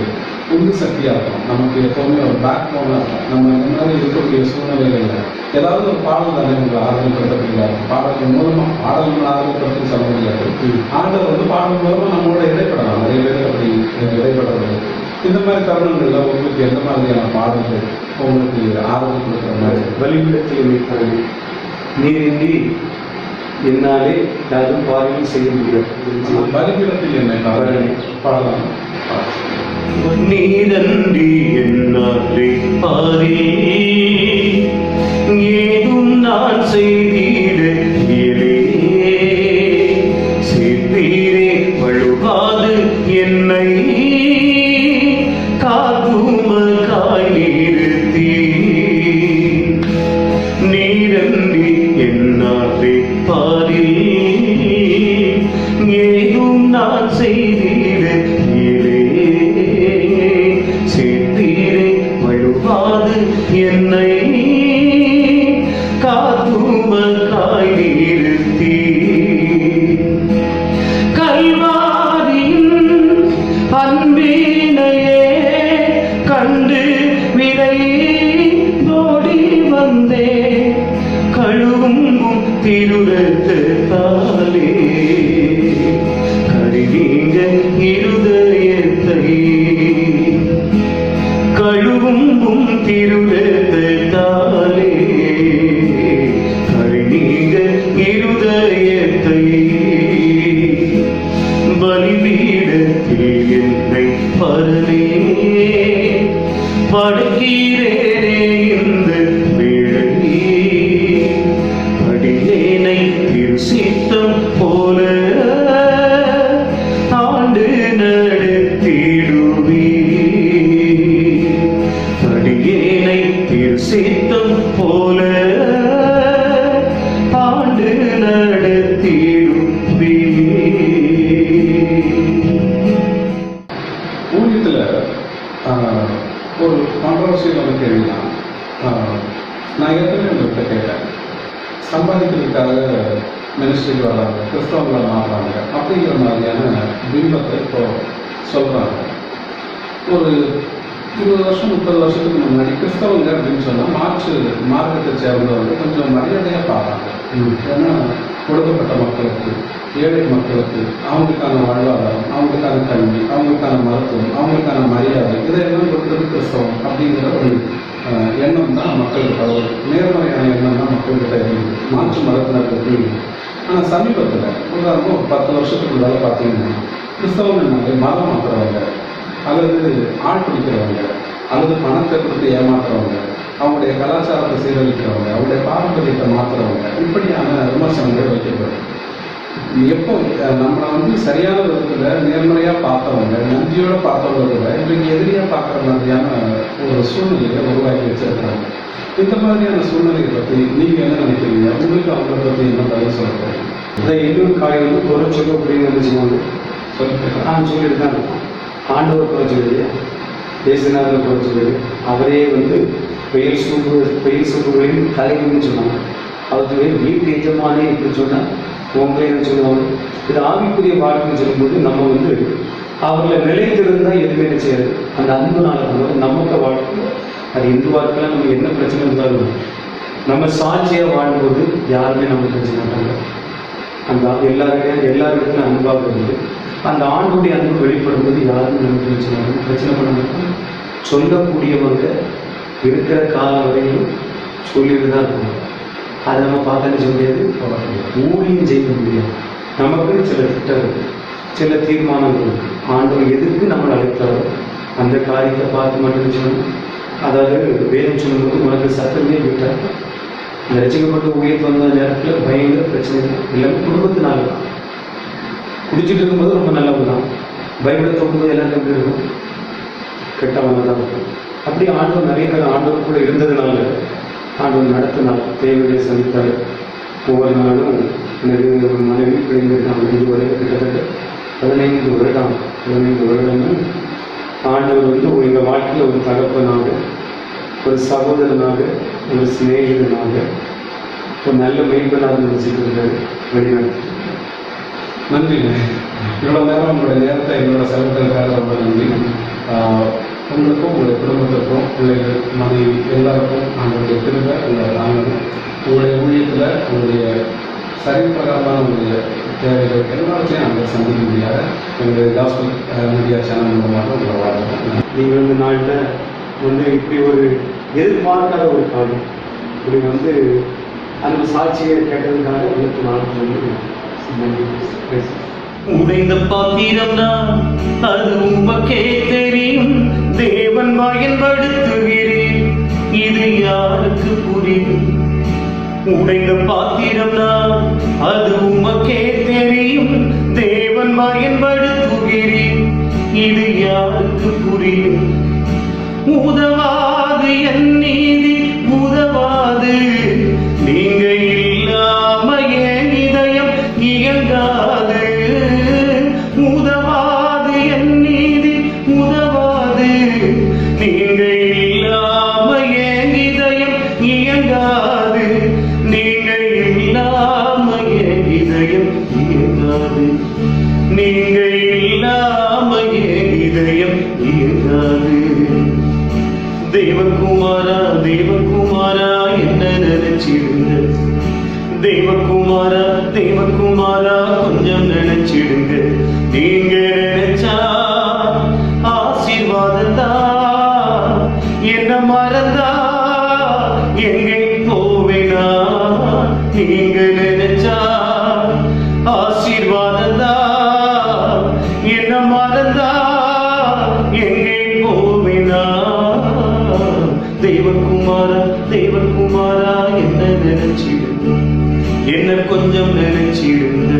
உந்து சக்தியாக இருக்கும். நமக்கு எப்போவுமே ஒரு பேக் போனாக இருக்கும். நம்ம இந்த மாதிரி இருக்கக்கூடிய சூழ்நிலைகளில் ஏதாவது ஒரு பாடல் தானே உங்களை ஆர்வப்படுத்தப்படுகிறார். பாடல்கள் மூலமாக பாடல்கள் ஆர்வப்படுத்தி சொல்ல முடியாது. ஆண்டவர் வந்து பாடல் மூலமாக நம்மளோட இடைப்படலாம். நிறைய பேர் அப்படி இடைப்படுறது. இந்த மாதிரி தருணங்களில் உங்களுக்கு எந்த மாதிரியான பாடல்கள் உங்களுக்கு ஆர்வம் கொடுக்குற மாதிரி? வழிபடத்தில் வைத்தார்கள் நீரின்றி என்னாலே யாரும் பாதையும் செய்ய முடியாது. பலிபீடத்தில் என்ன பாடலாம்? நீரன்றி என்னாலே பாரே ஏதும் நான் செய்திட சேர்த்தீரே வழுவாது என்னை காத்துமக்காய் நிறுத்தி. நீரன்றி என்னாலே பாரே ஏதும் நான் செய்திட சேர்த்தீரே வழுவாது என்னை காத்தும திருரத்தாலே கருவீங்க இருதயத்தை கழுவும் திருரத்தாலே கருவீங்க இருதயத்தை பலிபீடத்தில் என்னை பரலே படுகிறேனே இந்த வேளை படியேனை திருசித்தம் போல ஆண்டு நடத்திடுவே படியேனை திருசித்தம் போல ஆண்டு நடத்திடுவே. ஊழியத்தில் ஒரு கான்ட்ரவர்சியலான கேள்விதான். நான் ஏற்கனவே உங்கள்கிட்ட கேட்டேன், சம்பாதிக்கிறதுக்காக மினிஸ்ட்ரிக்கு வர்றாங்க, கிறிஸ்தவங்களை மாறுறாங்க அப்படிங்கிற மாதிரியான பிம்பத்தை இப்போ சொல்கிறாங்க. ஒரு 20 வருஷம் 30 வருஷத்துக்கு முன்னாடி கிறிஸ்தவங்க அப்படின்னு சொன்னால் மார்க்கத்தை சேர்ந்தவங்க கொஞ்சம் மரியாதையாக பார்ப்பாங்க. ஏன்னா கொடுக்கப்பட்ட மக்களுக்கு, ஏழை மக்களுக்கு அவங்களுக்கான வாழ்வாதாரம், அவங்களுக்கான கல்வி, அவங்களுக்கான மருத்துவம், அவங்களுக்கான மரியாதை இதையெல்லாம் கொடுத்தது கிறிஸ்தவம் அப்படிங்கிற ஒரு எண்ணம் தான் மக்களுக்கு, ஒரு நேர்மறையான எண்ணம் தான் மக்கள்கிட்ட இருக்குது, மாற்று மதத்தினருக்கு இருக்குது. ஆனால் சமீபத்தில் உதாரணமாக ஒரு 10 வருஷத்துக்கு முன்னாடி பார்த்தீங்கன்னா கிறிஸ்தவங்கனாலே மதம் மாற்றுறவங்க அல்லது ஆள் பிடிக்கிறவங்க அல்லது பணத்தை கொடுத்து ஏமாத்துறவங்க, அவங்களுடைய கலாச்சாரத்தை சீரழிக்கிறவங்க, அவங்களுடைய பாரம்பரியத்தை மாற்றுறவங்க, இப்படியான விமர்சனங்கள் வைக்கப்படும். எப்போ நம்மளை சரியான விதத்தில் நேர்மறையாக பார்த்தவங்க, நன்றியோடு பார்த்தவங்க கூட இன்றைக்கு எதிரியாக பார்க்குற மாதிரியான ஒரு சூழ்நிலையை உருவாக்கி வச்சிருக்கிறாங்க. இந்த மாதிரியான சூழ்நிலையை பற்றி நீங்கள் என்ன நினைக்கிறீங்க? உங்களுக்கு அவங்கள பற்றி என்ன பதில் சொல்கிறீங்க? இந்த இன்னொரு காரியம் குறை சொல்ல அப்படின்னு வச்சுக்கோங்க. சொல்லிட்டு தான் இருக்கும். ஆண்டவர் குறை சொல்லுது, தேசநாதர் குறை சொல்லுது, அவரே பெயர் சூப்புகளின் தலைவர்னு சொன்னாங்க. அவருக்கு வீட்டு எஜமானே இப்படி சொன்னால் உங்களே என்ன சொல்லுவாங்க. இது ஆவிக்குரிய வாழ்க்கைன்னு சொல்லும்போது நம்ம அவர்களை நிலைத்திருந்தால் எதுவுமே என்ன செய்யாது. அந்த அன்பு நாள் நமக்கு வாழ்க்கை அது இந்து வாழ்க்கையில் நம்ம என்ன பிரச்சனை இருந்தாலும் நம்ம சாட்சியாக வாழும்போது யாருமே நமக்கு பிரச்சனை மாட்டாங்க. அந்த எல்லாருக்கும் அன்பாக இருந்து அந்த ஆண்டுடைய அன்பு வெளிப்படும் போது யாருமே நமக்கு பிரச்சனை பண்ண மாட்டாங்க. சொல்லக்கூடியவங்க இருக்கிற காலம் வரையும் சொல்லிட்டு தான் இருக்கணும். அதை நம்ம பார்த்தாலே சொல்ல முடியாது, ஊழியம் செய்ய முடியாது. நமக்குன்னு சில திட்டம் இருக்கு, சில தீர்மானங்கள் இருக்கு. ஆண்டவர் எதுக்கு நம்மளை அழைத்தாரோ அந்த காரியத்தை பார்த்து மட்டும் சொல்லணும். அதாவது வேதம் சொல்லும்போது உனக்கு சத்தமே விட்டார். இந்த ரசிக்கப்பட்ட ஊழியத்து வந்த நேரத்தில் பயங்கர பிரச்சனை எல்லாமே குடும்பத்தினால தான். குடிச்சிட்டு இருக்கும்போது ரொம்ப நல்லவங்க தான், பைபிளை தோக்கும்போது எல்லாருக்கும் எப்படி இருக்கும், கெட்டவங்க தான் இருக்கும். அப்படி ஆண்டவர் நிறைய பேர் ஆண்டவர் கூட இருந்ததுனால ஆண்டவர் நடத்தினார், தேவையை சந்தித்தார். ஒவ்வொரு நாளும் எனக்கு மனைவி பிள்ளைங்க இதுவரை கிட்டத்தட்ட 15 வருடங்கள் ஆண்டவர் எங்கள் வாழ்க்கையில் ஒரு தகப்பனாக, ஒரு சகோதரனாக, ஒரு சிநேகிதனாக, ஒரு நல்ல மெய்ப்பனாக நினைச்சிட்டு இருக்காரு வெளிநாட்டு. நன்றிங்க. இவ்வளோ நேரம் உங்களுடைய நேரத்தை எங்களோட செலவிட்டதுக்காக ரொம்ப நன்றி. உங்களுக்கும் உங்களுடைய குடும்பத்திற்கும் பிள்ளைகள் மனைவி எல்லாருக்கும் நம்மளுடைய திரும்ப உங்களை தாங்கணும். உங்களுடைய ஊழியத்தில் உங்களுடைய சரிப்பிரகாரமான உங்களுடைய தேவைகள் எல்லாத்தையும் நாங்கள் சந்திக்க முடியாத எங்களுடைய காஸ்பல் மீடியா சேனல் மூலமாக உங்களை வாழ்த்துறோம். நீங்கள் இந்த நாளில் இப்படி ஒரு எதிர்பார்க்காத ஒரு காலம் இப்படி அந்த சாட்சியை கேட்டதுக்காக உங்களுக்கு நான் உடைந்த பாத்திரம் தான் அது உமக்கே தெரியும், தேவன் பயன்படுத்துகிறேன், இது யாருக்கு புரியும். உடைந்த பாத்திரம் தான் அது உமக்கே தெரியும், தேவன் பயன்படுத்துகிறேன், இது யாருக்கு புரியும். உதவாது என் நீதி உதவாது, நீங்க இல்லாம என் இதயம் இயங்காது. உதவாது என் நீதி உதவாது, நீங்க இல்லாம என் இதயம் இயங்காது. நீங்க இல்லாம என் இதயம் இயங்காது. நீங்க இல்லாம என் இதயம் இயங்காது. தேவகுமாரா தேவகுமாரா என்ன நினைச்சிருந்த, தேவகுமாரா தேவகுமாரா கொஞ்சம் நினைச்சிடுங்க. நீங்க நினைச்சா ஆசீர்வாதத்தா என்ன மறந்தா எங்கே போவேனா. நீங்க நினைச்சா ஆசீர்வாதத்தா என்ன மறந்தா எங்கே போவேனா. தேவகுமாரா தேவகுமாரா என்ன நினைச்சிடுங்க, என்ன கொஞ்சம் நினைச்சிடுங்க.